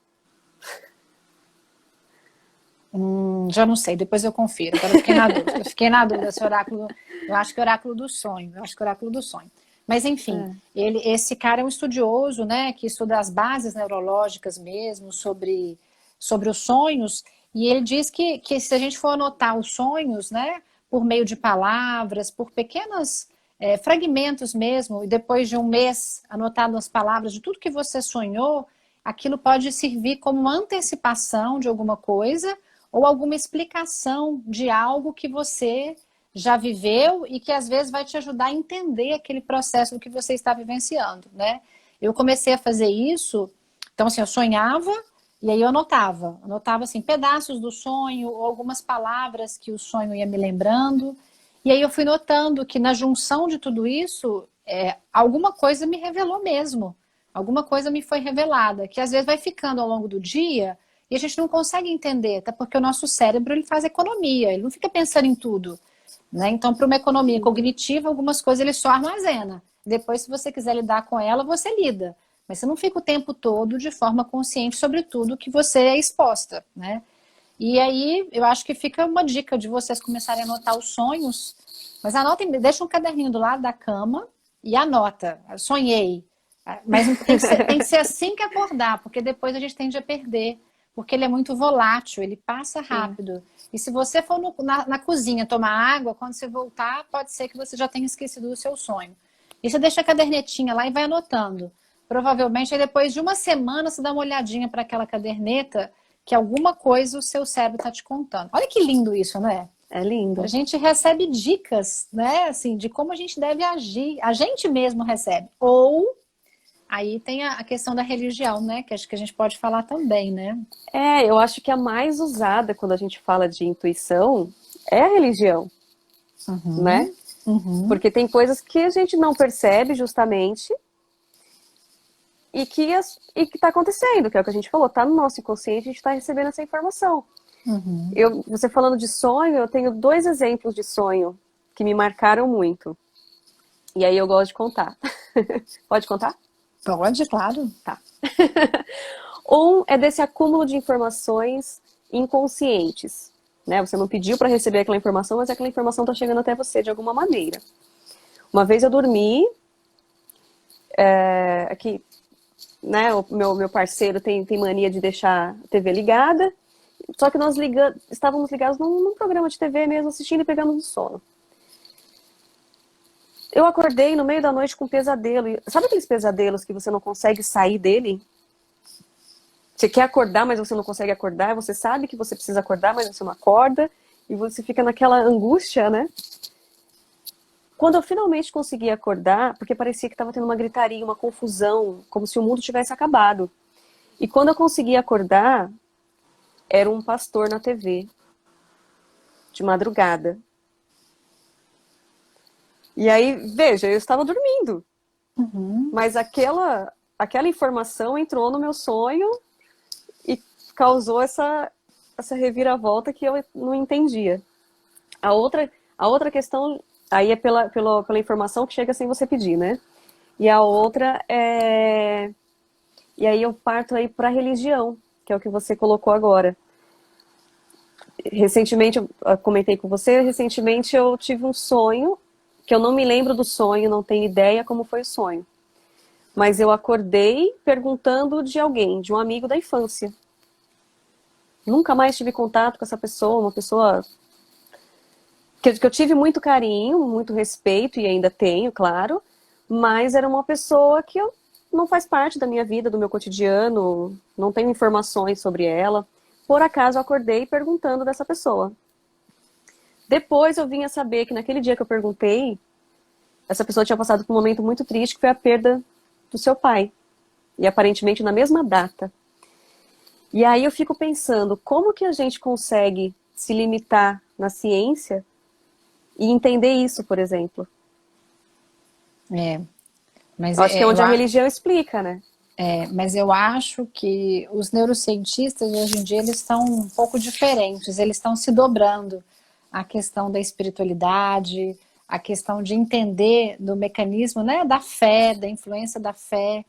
Speaker 3: Já não sei, depois eu confiro. Agora eu fiquei na dúvida. Eu fiquei na dúvida se oráculo. Eu acho que é oráculo do sonho. Eu acho que é oráculo do sonho. Mas enfim, esse cara é um estudioso, né, que estuda as bases neurológicas mesmo sobre os sonhos. E ele diz que se a gente for anotar os sonhos, né, por meio de palavras, por pequenos fragmentos mesmo, e depois de um mês anotado as palavras de tudo que você sonhou, aquilo pode servir como uma antecipação de alguma coisa ou alguma explicação de algo que você já viveu e que às vezes vai te ajudar a entender aquele processo do que você está vivenciando, né? Eu comecei a fazer isso, então assim, eu sonhava e aí eu anotava assim, pedaços do sonho ou algumas palavras que o sonho ia me lembrando, e aí eu fui notando que na junção de tudo isso, alguma coisa me revelou mesmo, alguma coisa me foi revelada, que às vezes vai ficando ao longo do dia e a gente não consegue entender, até porque o nosso cérebro ele faz economia, ele não fica pensando em tudo, né? Então, para uma economia cognitiva, algumas coisas ele só armazena. Depois, se você quiser lidar com ela, você lida. Mas você não fica o tempo todo de forma consciente sobre tudo que você é exposta, né? E aí, eu acho que fica uma dica de vocês começarem a anotar os sonhos. Mas anotem, deixa um caderninho do lado da cama e anota. Sonhei. Mas tem que ser assim que acordar, porque depois a gente tende a perder. Porque ele é muito volátil, ele passa rápido. E se você for na cozinha tomar água, quando você voltar, pode ser que você já tenha esquecido do seu sonho. E você deixa a cadernetinha lá e vai anotando. Provavelmente, aí depois de uma semana, você dá uma olhadinha para aquela caderneta, que alguma coisa o seu cérebro está te contando. Olha que lindo isso, né?
Speaker 1: É lindo.
Speaker 3: A gente recebe dicas, né? Assim, de como a gente deve agir. A gente mesmo recebe. Ou aí tem a questão da religião, né? Que acho que a gente pode falar também, né?
Speaker 1: Eu acho que a mais usada quando a gente fala de intuição é a religião, né? Porque tem coisas que a gente não percebe justamente e que está acontecendo, que é o que a gente falou, está no nosso inconsciente, a gente está recebendo essa informação. Você falando de sonho, eu tenho 2 exemplos de sonho que me marcaram muito. E aí eu gosto de contar. Pode contar?
Speaker 3: Pode, claro.
Speaker 1: Tá. Um é desse acúmulo de informações inconscientes, né? Você não pediu para receber aquela informação, mas aquela informação está chegando até você de alguma maneira. Uma vez eu dormi, aqui, né? O meu parceiro tem mania de deixar a TV ligada, só que nós estávamos ligados num programa de TV mesmo, assistindo e pegando no sono. Eu acordei no meio da noite com um pesadelo. Sabe aqueles pesadelos que você não consegue sair dele? Você quer acordar, mas você não consegue acordar. Você sabe que você precisa acordar, mas você não acorda. E você fica naquela angústia, né? Quando eu finalmente consegui acordar, porque parecia que estava tendo uma gritaria, uma confusão, como se o mundo tivesse acabado. E quando eu consegui acordar, era um pastor na TV, de madrugada. E aí, veja, eu estava dormindo. Mas aquela informação entrou no meu sonho e causou essa reviravolta que eu não entendia. A outra questão, aí é pela informação que chega sem você pedir, né? E a outra é... E aí eu parto aí para a religião, que é o que você colocou agora. Recentemente, eu comentei com você, recentemente eu tive um sonho, que eu não me lembro do sonho, não tenho ideia como foi o sonho. Mas eu acordei perguntando de alguém, de um amigo da infância. Nunca mais tive contato com essa pessoa, uma pessoa que eu tive muito carinho, muito respeito, e ainda tenho, claro, mas era uma pessoa que não faz parte da minha vida, do meu cotidiano, não tenho informações sobre ela. Por acaso eu acordei perguntando dessa pessoa. Depois eu vim a saber que naquele dia que eu perguntei, essa pessoa tinha passado por um momento muito triste, que foi a perda do seu pai. E aparentemente na mesma data. E aí eu fico pensando, como que a gente consegue se limitar na ciência e entender isso, por exemplo?
Speaker 3: Mas
Speaker 1: eu acho que é onde a religião explica, né?
Speaker 3: Mas eu acho que os neurocientistas hoje em dia eles estão um pouco diferentes, eles estão se dobrando. A questão da espiritualidade, a questão de entender do mecanismo, né, da fé, da influência da fé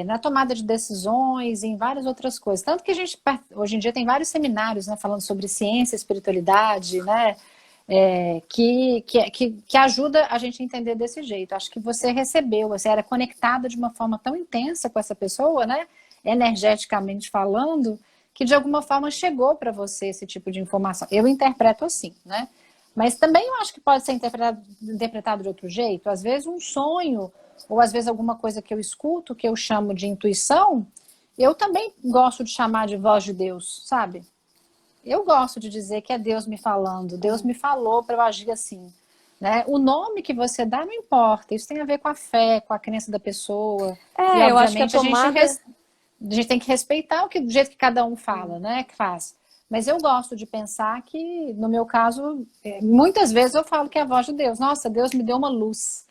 Speaker 3: na tomada de decisões, em várias outras coisas. Tanto que a gente, hoje em dia, tem vários seminários, né, falando sobre ciência, espiritualidade, né, que ajuda a gente a entender desse jeito. Acho que você recebeu, você era conectada de uma forma tão intensa com essa pessoa, né, energeticamente falando, que de alguma forma chegou para você esse tipo de informação. Eu interpreto assim, né? Mas também eu acho que pode ser interpretado de outro jeito. Às vezes um sonho, ou às vezes alguma coisa que eu escuto, que eu chamo de intuição, eu também gosto de chamar de voz de Deus, sabe? Eu gosto de dizer que é Deus me falando. Deus me falou para eu agir assim, né? O nome que você dá não importa. Isso tem a ver com a fé, com a crença da pessoa. E,
Speaker 1: Eu acho que a
Speaker 3: obviamente,
Speaker 1: tomada...
Speaker 3: a gente tem que respeitar do jeito que cada um fala, né? Que faz. Mas eu gosto de pensar que, no meu caso, muitas vezes eu falo que é a voz de Deus. Nossa, Deus me deu uma luz,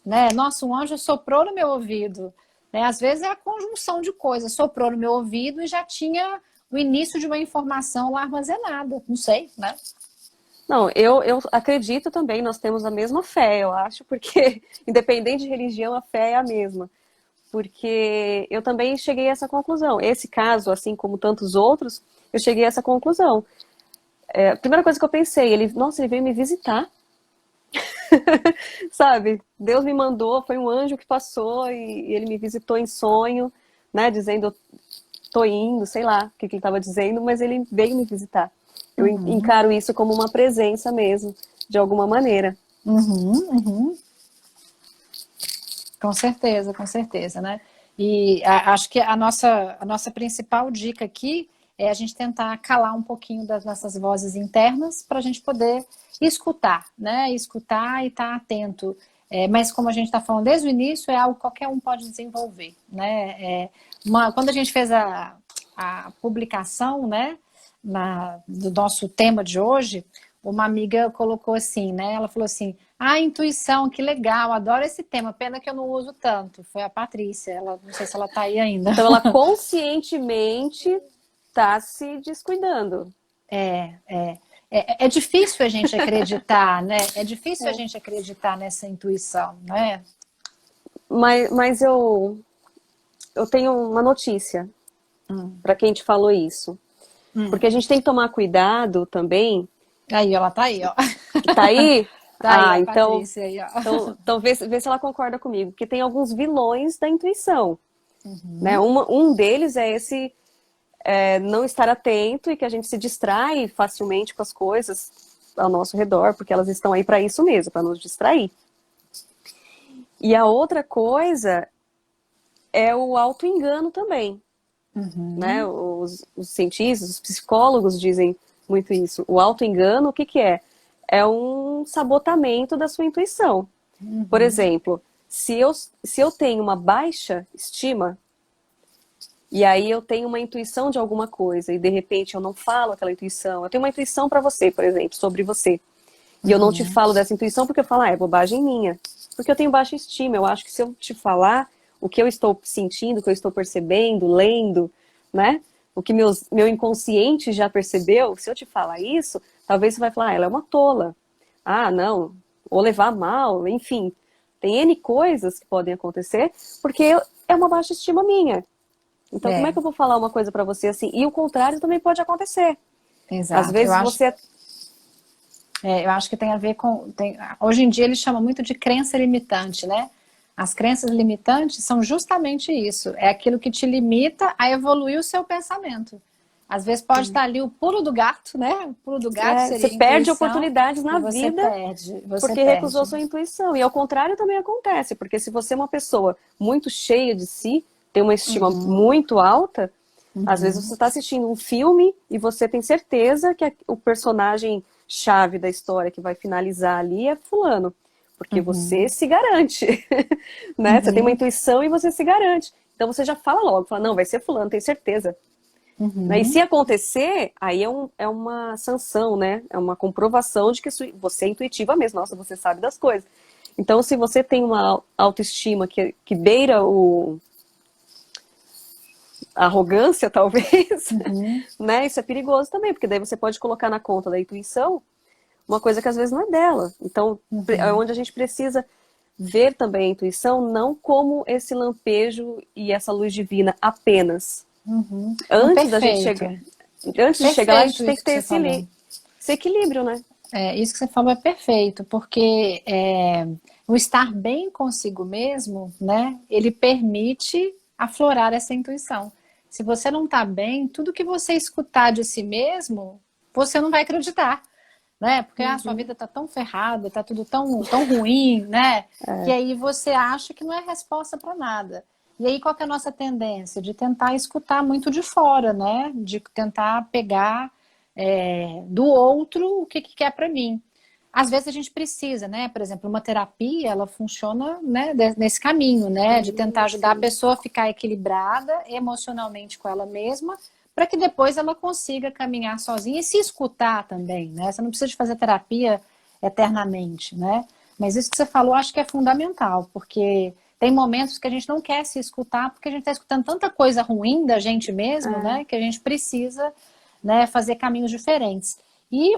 Speaker 3: né? Nossa, um anjo soprou no meu ouvido, né? Às vezes é a conjunção de coisas. Soprou no meu ouvido e já tinha o início de uma informação lá armazenada. Não sei, né?
Speaker 1: Não, eu acredito também, nós temos a mesma fé, eu acho, porque independente de religião, a fé é a mesma. Porque eu também cheguei a essa conclusão. Esse caso, assim como tantos outros, eu cheguei a essa conclusão. A primeira coisa que eu pensei, ele veio me visitar. Sabe? Deus me mandou, foi um anjo que passou e ele me visitou em sonho, né? Dizendo, tô indo, sei lá o que ele estava dizendo, mas ele veio me visitar. Eu encaro isso como uma presença mesmo, de alguma maneira.
Speaker 3: Com certeza, né? E acho que a nossa principal dica aqui é a gente tentar calar um pouquinho das nossas vozes internas para a gente poder escutar, né? Escutar e estar atento. Mas como a gente está falando desde o início, é algo que qualquer um pode desenvolver, né? Quando a gente fez a publicação, né, do nosso tema de hoje, uma amiga colocou assim, né? Ela falou assim: intuição, que legal, adoro esse tema, pena que eu não uso tanto. Foi a Patrícia, ela, não sei se ela está aí ainda.
Speaker 1: Então ela conscientemente está se descuidando.
Speaker 3: É difícil a gente acreditar, né? É difícil a gente acreditar nessa intuição, né?
Speaker 1: Mas eu tenho uma notícia para quem te falou isso. Porque a gente tem que tomar cuidado também.
Speaker 3: Aí, ela tá aí, ó.
Speaker 1: Tá aí?
Speaker 3: Tá aí,
Speaker 1: então,
Speaker 3: Patrícia aí, ó.
Speaker 1: Então vê se ela concorda comigo. Porque tem alguns vilões da intuição. Né? Um deles é esse não estar atento e que a gente se distrai facilmente com as coisas ao nosso redor, porque elas estão aí para isso mesmo, para nos distrair. E a outra coisa é o auto-engano também. Né? Os cientistas, os psicólogos dizem muito isso. O auto-engano, o que é? É um sabotamento da sua intuição. Por exemplo, se eu tenho uma baixa estima, e aí eu tenho uma intuição de alguma coisa, e de repente eu não falo aquela intuição, eu tenho uma intuição para você, por exemplo, sobre você, e eu não te falo dessa intuição porque eu falo, é bobagem minha. Porque eu tenho baixa estima, eu acho que se eu te falar o que eu estou sentindo, o que eu estou percebendo, lendo, né? O que meu inconsciente já percebeu, se eu te falar isso, talvez você vai falar, ela é uma tola. Não, ou levar mal, enfim. Tem N coisas que podem acontecer, porque é uma baixa estima minha. Então, como é que eu vou falar uma coisa pra você assim? E o contrário também pode acontecer.
Speaker 3: Exato.
Speaker 1: Às vezes você...
Speaker 3: eu acho que tem a ver com... hoje em dia eles chamam muito de crença limitante, né? As crenças limitantes são justamente isso. É aquilo que te limita a evoluir o seu pensamento. Às vezes pode estar ali o pulo do gato, né? O pulo do gato seria
Speaker 1: você perde oportunidades na vida porque recusou sua intuição. E ao contrário também acontece, porque se você é uma pessoa muito cheia de si, tem uma estima muito alta, às vezes você está assistindo um filme e você tem certeza que o personagem chave da história que vai finalizar ali é fulano. Porque você se garante, né? Você tem uma intuição e você se garante. Então você já fala logo, fala, não, vai ser fulano, tenho certeza. E se acontecer, aí é uma sanção, né? É uma comprovação de que você é intuitiva mesmo. Nossa, você sabe das coisas. Então, se você tem uma autoestima que beira a arrogância, talvez, né? Isso é perigoso também, porque daí você pode colocar na conta da intuição uma coisa que às vezes não é dela. Então, é onde a gente precisa ver também a intuição não como esse lampejo e essa luz divina apenas.
Speaker 3: Uhum.
Speaker 1: Antes da gente
Speaker 3: Perfeito.
Speaker 1: chegar, antes de chegar lá, a gente tem
Speaker 3: Isso
Speaker 1: que
Speaker 3: que
Speaker 1: ter
Speaker 3: você falou.
Speaker 1: esse equilíbrio, né?
Speaker 3: Isso que você falou é perfeito, porque o estar bem consigo mesmo, né, ele permite aflorar essa intuição. Se você não está bem, tudo que você escutar de si mesmo, você não vai acreditar, né? Porque a sua vida está tão ferrada, está tudo tão ruim, né? Que aí você acha que não é resposta para nada. E aí qual que é a nossa tendência? De tentar escutar muito de fora, né? De tentar pegar do outro o que quer para mim. Às vezes a gente precisa, né? Por exemplo, uma terapia, ela funciona, né, nesse caminho, né? De tentar ajudar a pessoa a ficar equilibrada emocionalmente com ela mesma, para que depois ela consiga caminhar sozinha e se escutar também, né? Você não precisa de fazer terapia eternamente, né? Mas isso que você falou, acho que é fundamental, porque tem momentos que a gente não quer se escutar, porque a gente está escutando tanta coisa ruim da gente mesmo, né? Que a gente precisa, né, fazer caminhos diferentes. E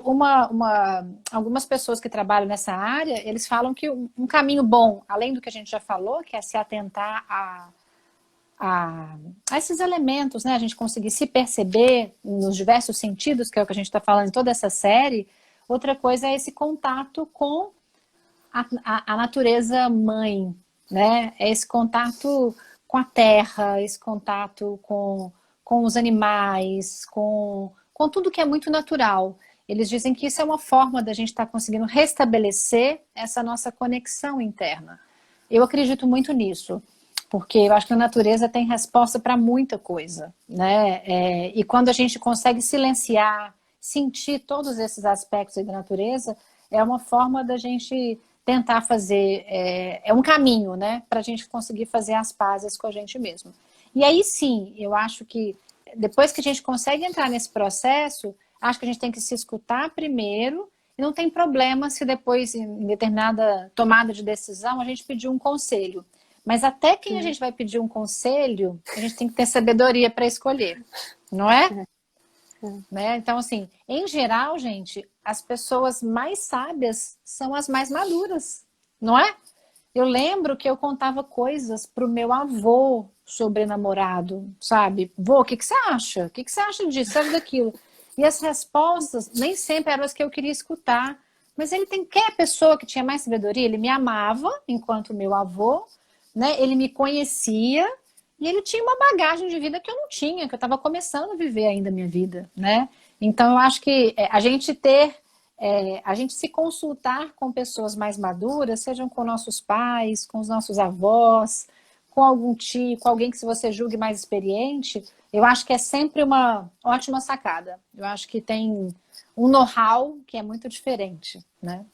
Speaker 3: algumas pessoas que trabalham nessa área, eles falam que um caminho bom, além do que a gente já falou, que é se atentar a esses elementos, né? A gente conseguir se perceber nos diversos sentidos, que é o que a gente está falando em toda essa série. Outra coisa é esse contato com a natureza mãe, né? É esse contato com a terra, esse contato com os animais, com tudo que é muito natural. Eles dizem que isso é uma forma da gente estar conseguindo restabelecer essa nossa conexão interna. Eu acredito muito nisso, porque eu acho que a natureza tem resposta para muita coisa, né? E quando a gente consegue silenciar, sentir todos esses aspectos da natureza, é uma forma da gente tentar fazer, é um caminho, né? Para a gente conseguir fazer as pazes com a gente mesmo. E aí sim, eu acho que depois que a gente consegue entrar nesse processo, acho que a gente tem que se escutar primeiro, e não tem problema se depois, em determinada tomada de decisão, a gente pedir um conselho. Mas até quem a gente vai pedir um conselho, a gente tem que ter sabedoria para escolher, não é? Né? Então, assim, em geral, gente, as pessoas mais sábias são as mais maduras, não é? Eu lembro que eu contava coisas pro meu avô sobre namorado, sabe? Vô, o que você acha? O que você acha disso, sabe daquilo? E as respostas nem sempre eram as que eu queria escutar. Mas ele tem quer pessoa que tinha mais sabedoria, ele me amava enquanto meu avô, né? Ele me conhecia e ele tinha uma bagagem de vida que eu não tinha, que eu estava começando a viver ainda a minha vida, né? Então eu acho que a gente se consultar com pessoas mais maduras, sejam com nossos pais, com os nossos avós, com algum tio, com alguém que se você julgue mais experiente, eu acho que é sempre uma ótima sacada. Eu acho que tem um know-how que é muito diferente, né?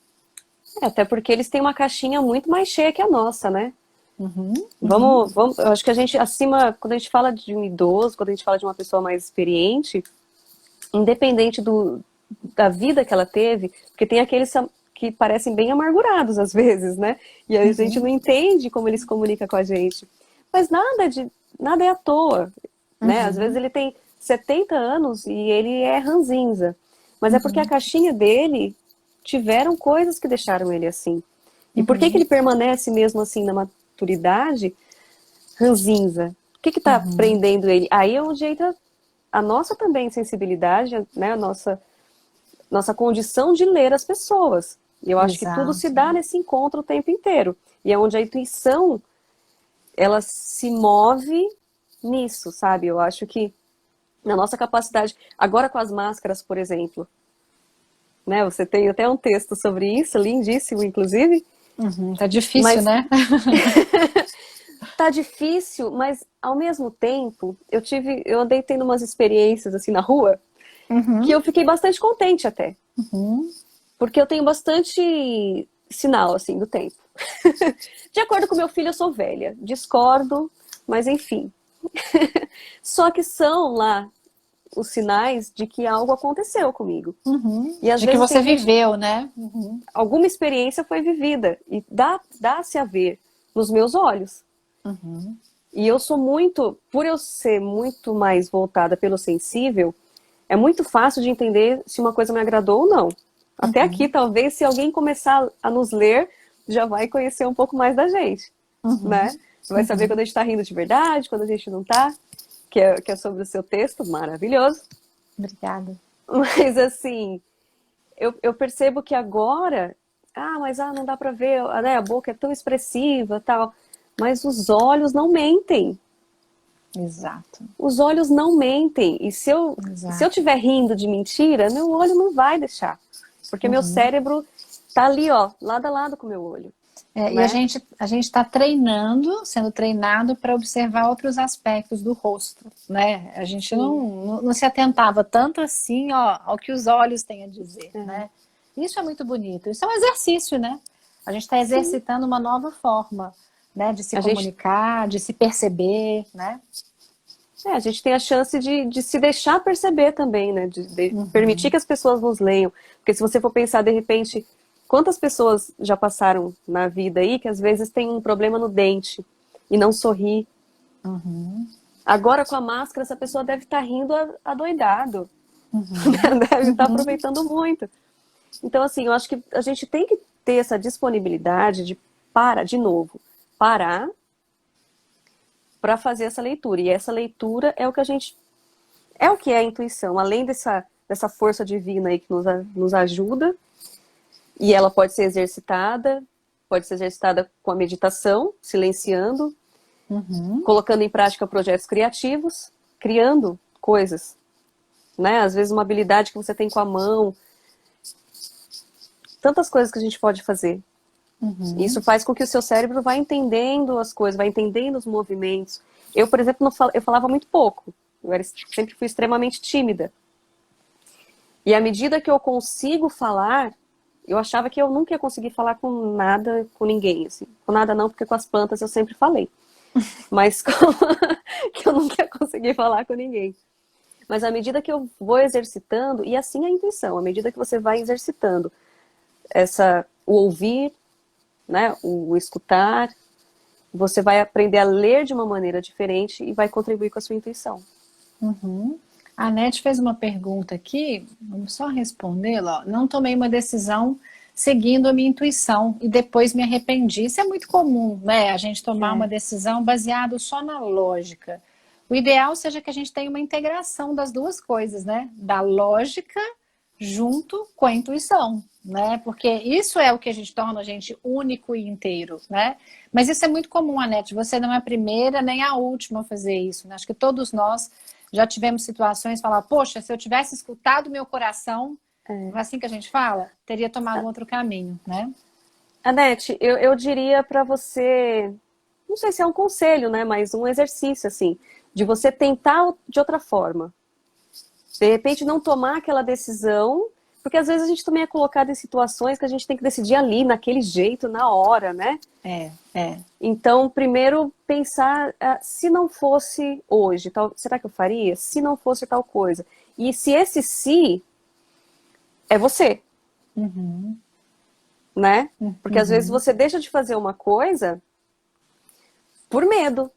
Speaker 1: Até porque eles têm uma caixinha muito mais cheia que a nossa, né?
Speaker 3: Uhum.
Speaker 1: Vamos, eu acho que a gente quando a gente fala de um idoso, quando a gente fala de uma pessoa mais experiente, independente da vida que ela teve, porque tem aqueles que parecem bem amargurados às vezes, né? E aí a gente não entende como ele se comunica com a gente. Mas nada é à toa, né? Às vezes ele tem 70 anos e ele é ranzinza. Mas é porque a caixinha dele tiveram coisas que deixaram ele assim. E por que ele permanece mesmo assim na maturidade ranzinza? O que está prendendo ele? Aí é onde entra a nossa também sensibilidade, né? A nossa condição de ler as pessoas. E eu acho que tudo se dá nesse encontro o tempo inteiro. E é onde a intuição, ela se move nisso, sabe? Eu acho que na nossa capacidade, agora com as máscaras, por exemplo, né? Você tem até um texto sobre isso, lindíssimo, inclusive.
Speaker 3: Tá difícil, né?
Speaker 1: Tá difícil, mas ao mesmo tempo, eu andei tendo umas experiências assim na rua, que eu fiquei bastante contente até. Porque eu tenho bastante sinal, assim, do tempo. De acordo com meu filho, eu sou velha. Discordo, mas enfim. Só que são lá os sinais de que algo aconteceu comigo. E às
Speaker 3: De
Speaker 1: vezes
Speaker 3: que você viveu, né?
Speaker 1: alguma experiência foi vivida. E dá-se a ver nos meus olhos. E eu sou por eu ser muito mais voltada pelo sensível, é muito fácil de entender se uma coisa me agradou ou não. Até aqui, talvez, se alguém começar a nos ler, já vai conhecer um pouco mais da gente, né? Vai saber quando a gente tá rindo de verdade, quando a gente não tá, que é sobre o seu texto, maravilhoso.
Speaker 3: Obrigada.
Speaker 1: Mas assim, eu percebo que agora, mas não dá pra ver, né? A boca é tão expressiva, tal, mas os olhos não mentem.
Speaker 3: Exato.
Speaker 1: Os olhos não mentem. E se eu estiver rindo de mentira, meu olho não vai deixar. Porque meu cérebro tá ali, ó, lado a lado com o meu olho.
Speaker 3: E
Speaker 1: né?
Speaker 3: a gente está sendo treinado para observar outros aspectos do rosto, né? A gente não se atentava tanto assim, ó, ao que os olhos têm a dizer, né? Isso é muito bonito. Isso é um exercício, né? A gente está exercitando uma nova forma, né? De se comunicar, de se perceber, né?
Speaker 1: A gente tem a chance de se deixar perceber também, né? De permitir que as pessoas nos leiam. Porque se você for pensar, de repente, quantas pessoas já passaram na vida aí que às vezes tem um problema no dente e não sorri. Agora, com a máscara, essa pessoa deve estar rindo adoidado. Deve estar aproveitando muito. Então, assim, eu acho que a gente tem que ter essa disponibilidade de parar para fazer essa leitura. E essa leitura é o que é a intuição, além dessa força divina aí que nos ajuda, e ela pode ser exercitada com a meditação, silenciando, colocando em prática projetos criativos, criando coisas, né? Às vezes uma habilidade que você tem com a mão, tantas coisas que a gente pode fazer. Isso faz com que o seu cérebro vá entendendo as coisas, vai entendendo os movimentos. Eu, por exemplo, eu falava muito pouco. Sempre fui extremamente tímida. E à medida que eu consigo falar, eu achava que eu nunca ia conseguir falar com nada, com ninguém. Assim. Com nada não, porque com as plantas eu sempre falei. Mas que eu nunca ia conseguir falar com ninguém. Mas à medida que eu vou exercitando, e assim é a intuição, à medida que você vai exercitando o ouvir, né, o escutar, você vai aprender a ler de uma maneira diferente e vai contribuir com a sua intuição.
Speaker 3: A Nete fez uma pergunta aqui, vamos só respondê-la. Não tomei uma decisão seguindo a minha intuição e depois me arrependi. Isso é muito comum, né? A gente tomar uma decisão baseada só na lógica. O ideal seja que a gente tenha uma integração das duas coisas, né? Da lógica junto com a intuição, né? Porque isso é o que a gente torna a gente único e inteiro, né? Mas isso é muito comum, Anete. Você não é a primeira nem a última a fazer isso, né? Acho que todos nós já tivemos situações de falar, poxa, se eu tivesse escutado meu coração, não é assim que a gente fala, teria tomado um outro caminho, né?
Speaker 1: Anete, eu diria para você, não sei se é um conselho, né? Mas um exercício, assim, de você tentar de outra forma. De repente não tomar aquela decisão, porque às vezes a gente também é colocado em situações que a gente tem que decidir ali, naquele jeito, na hora, né? Então, primeiro pensar, se não fosse hoje, será que eu faria? Se não fosse tal coisa. E se esse se é você, né? Porque às vezes você deixa de fazer uma coisa por medo.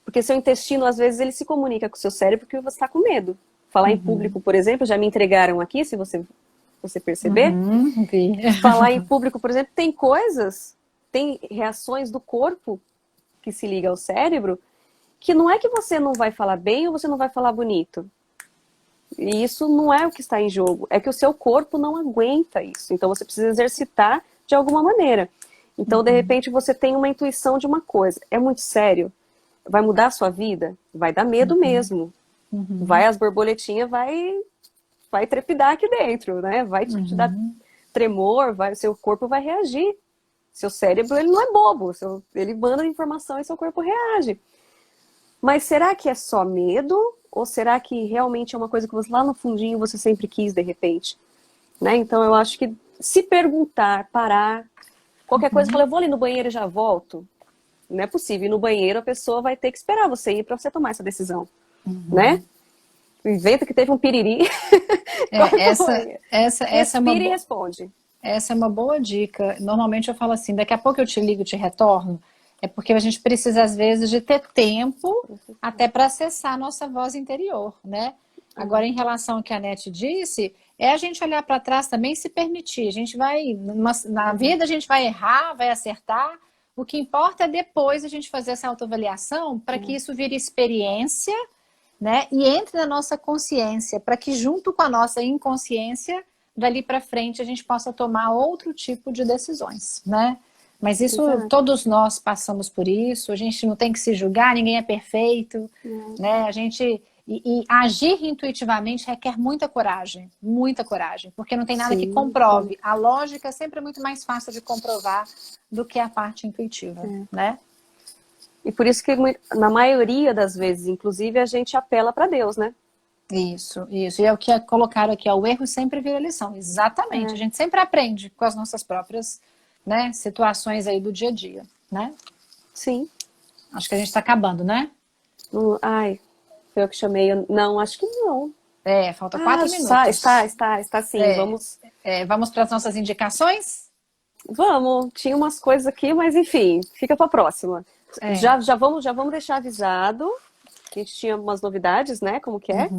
Speaker 1: Porque seu intestino, às vezes, ele se comunica com o seu cérebro porque você está com medo. Falar em público, por exemplo, já me entregaram aqui, se você perceber. Falar em público, por exemplo, tem reações do corpo que se liga ao cérebro, que não é que você não vai falar bem ou você não vai falar bonito. E isso não é o que está em jogo, é que o seu corpo não aguenta isso. Então você precisa exercitar de alguma maneira. Então, de repente, você tem uma intuição de uma coisa. É muito sério? Vai mudar a sua vida? Vai dar medo mesmo. As borboletinhas vai trepidar aqui dentro, né? Vai te dar tremor, seu corpo vai reagir. Seu cérebro, ele não é bobo, ele manda informação e seu corpo reage. Mas será que é só medo? Ou será que realmente é uma coisa que lá no fundinho você sempre quis, de repente? Né? Então eu acho que se perguntar, parar, qualquer coisa, falar, eu vou ali no banheiro e já volto. Não é possível. Ir no banheiro, a pessoa vai ter que esperar você ir para você tomar essa decisão. Né? Inventa que teve um piriri.
Speaker 3: Essa é uma
Speaker 1: e responde.
Speaker 3: Essa é uma boa dica. Normalmente eu falo assim, daqui a pouco eu te ligo, te retorno. É porque a gente precisa, às vezes, de ter tempo até para acessar a nossa voz interior, né? Agora, em relação ao que a Nete disse, é a gente olhar para trás também e se permitir. A gente vai, na vida a gente vai errar, vai acertar. O que importa é depois a gente fazer essa autoavaliação para que isso vire experiência, né? E entre na nossa consciência, para que junto com a nossa inconsciência, dali para frente a gente possa tomar outro tipo de decisões, né? Mas isso,
Speaker 1: Exato.
Speaker 3: todos nós passamos por isso, a gente não tem que se julgar, ninguém é perfeito, né? A gente... E agir intuitivamente requer muita coragem, porque não tem nada que
Speaker 1: Sim,
Speaker 3: comprove.
Speaker 1: sim.
Speaker 3: A lógica é sempre muito mais fácil de comprovar do que a parte intuitiva, né?
Speaker 1: E por isso que na maioria das vezes, inclusive, a gente apela para Deus, né?
Speaker 3: Isso. E é o que colocaram aqui, ó, o erro sempre vira lição. Exatamente. A gente sempre aprende com as nossas próprias, né, situações aí do dia a dia, né?
Speaker 1: Sim.
Speaker 3: Acho que a gente está acabando, né?
Speaker 1: Ai, foi eu que chamei. Não, acho que não.
Speaker 3: Falta 4 minutos.
Speaker 1: Está sim.
Speaker 3: Vamos para as nossas indicações?
Speaker 1: Vamos. Tinha umas coisas aqui, mas enfim, fica para a próxima. Já vamos deixar avisado que a gente tinha umas novidades, né? Como que é?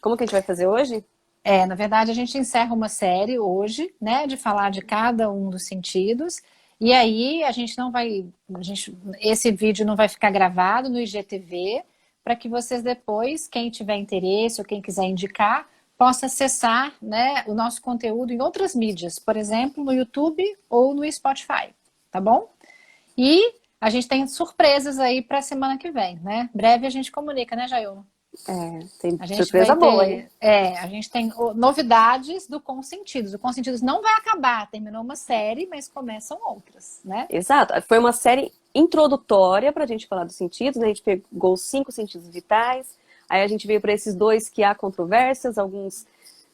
Speaker 1: Como que a gente vai fazer hoje?
Speaker 3: Na verdade, a gente encerra uma série hoje, né? De falar de cada um dos sentidos. E aí, a gente não vai... esse vídeo não vai ficar gravado no IGTV, para que vocês depois, quem tiver interesse ou quem quiser indicar, possa acessar, né, o nosso conteúdo em outras mídias, por exemplo, no YouTube ou no Spotify, tá bom? E a gente tem surpresas aí para a semana que vem, né? Breve a gente comunica, né, Jaiô?
Speaker 1: Tem
Speaker 3: A gente
Speaker 1: surpresa
Speaker 3: vai
Speaker 1: boa, hein?
Speaker 3: a gente tem novidades do Consentidos. O Consentidos não vai acabar, terminou uma série, mas começam outras, né?
Speaker 1: Exato. Foi uma série introdutória para a gente falar dos sentidos, né? A gente pegou os 5 sentidos vitais, aí a gente veio para esses 2 que há controvérsias, alguns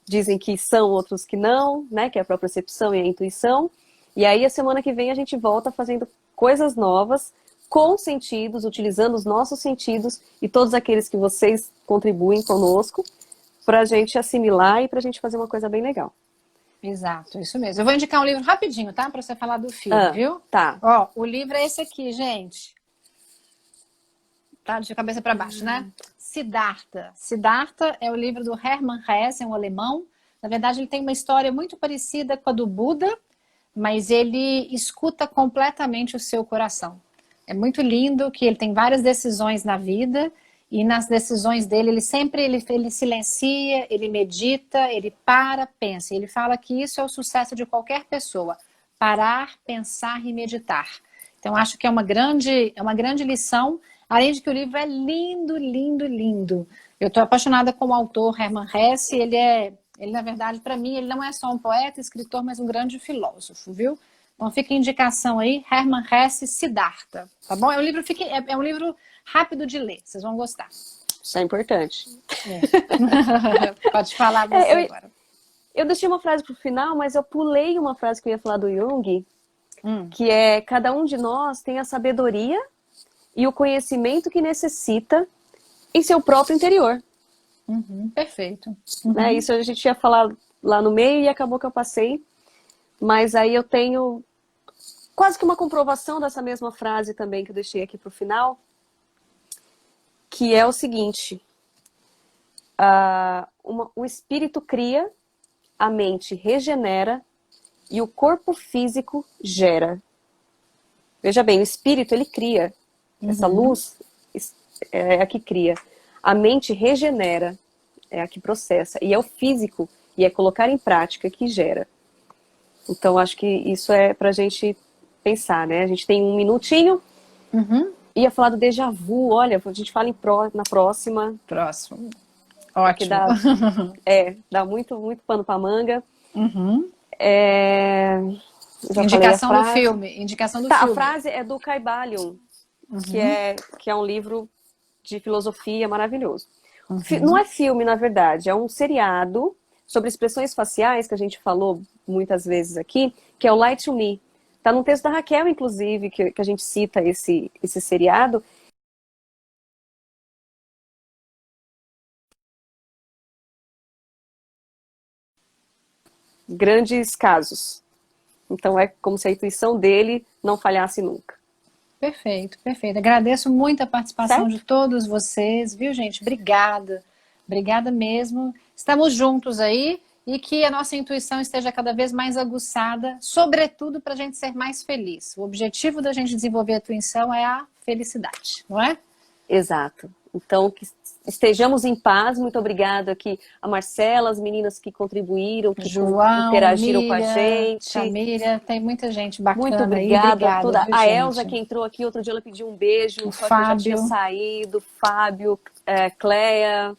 Speaker 1: dizem que são, outros que não, né? Que é a propriocepção e a intuição. E aí a semana que vem a gente volta fazendo coisas novas, com sentidos, utilizando os nossos sentidos e todos aqueles que vocês contribuem conosco, para a gente assimilar e para a gente fazer uma coisa bem legal.
Speaker 3: Exato, isso mesmo. Eu vou indicar um livro rapidinho, tá? Para você falar do filme, viu?
Speaker 1: Tá.
Speaker 3: Ó, o livro é esse aqui, gente. Tá de cabeça para baixo, né? Siddhartha. Siddhartha é o livro do Hermann Hesse, é um alemão. Na verdade, ele tem uma história muito parecida com a do Buda, mas ele escuta completamente o seu coração. É muito lindo que ele tem várias decisões na vida e nas decisões dele ele sempre ele silencia, ele medita, ele para, pensa. Ele fala que isso é o sucesso de qualquer pessoa. Parar, pensar e meditar. Então acho que é uma grande lição, além de que o livro é lindo, lindo, lindo. Eu estou apaixonada com o autor Hermann Hesse, ele na verdade, para mim, ele não é só um poeta, escritor, mas um grande filósofo, viu? Então fica a indicação aí, Hermann Hesse, Siddhartha, tá bom? É um livro rápido de ler, vocês vão gostar.
Speaker 1: Isso é importante.
Speaker 3: Pode falar você agora.
Speaker 1: Eu deixei uma frase pro final, mas eu pulei uma frase que eu ia falar do Jung, que é: cada um de nós tem a sabedoria e o conhecimento que necessita em seu próprio interior.
Speaker 3: Perfeito.
Speaker 1: Né? Isso a gente ia falar lá no meio e acabou que eu passei. Mas aí eu tenho quase que uma comprovação dessa mesma frase também que eu deixei aqui pro final, que é o seguinte: o espírito cria, a mente regenera e o corpo físico gera. Veja bem, o espírito ele cria, essa luz é a que cria. A mente regenera, é a que processa, e é o físico, e é colocar em prática que gera. Então acho que isso é pra gente pensar, né? A gente tem um minutinho. Ia falar do déjà vu, olha, a gente fala na próxima.
Speaker 3: Próximo. Ótimo.
Speaker 1: Dá muito, muito pano pra manga.
Speaker 3: Indicação do filme. Indicação do filme.
Speaker 1: A frase é do Kybalion, que é um livro de filosofia maravilhoso. Não é filme, na verdade, é um seriado sobre expressões faciais, que a gente falou muitas vezes aqui, que é o Lie to Me. Tá num texto da Raquel, inclusive, que a gente cita esse seriado. Grandes casos. Então é como se a intuição dele não falhasse nunca.
Speaker 3: Perfeito, perfeito. Agradeço muito a participação de todos vocês, viu, gente? Obrigada. Obrigada mesmo. Estamos juntos aí e que a nossa intuição esteja cada vez mais aguçada, sobretudo para a gente ser mais feliz. O objetivo da gente desenvolver a intuição é a felicidade, não é?
Speaker 1: Exato. Então, que estejamos em paz. Muito obrigada aqui a Marcela, as meninas que contribuíram, que
Speaker 3: João,
Speaker 1: interagiram com a
Speaker 3: Miriam,
Speaker 1: gente.
Speaker 3: Camila, tem muita gente bacana
Speaker 1: Muito
Speaker 3: aí.
Speaker 1: obrigada
Speaker 3: Obrigada,
Speaker 1: a toda.
Speaker 3: viu,
Speaker 1: A
Speaker 3: gente?
Speaker 1: Elza que entrou aqui, outro dia ela pediu um beijo,
Speaker 3: O
Speaker 1: só que eu já
Speaker 3: Fábio.
Speaker 1: tinha saído. Fábio, Cleia.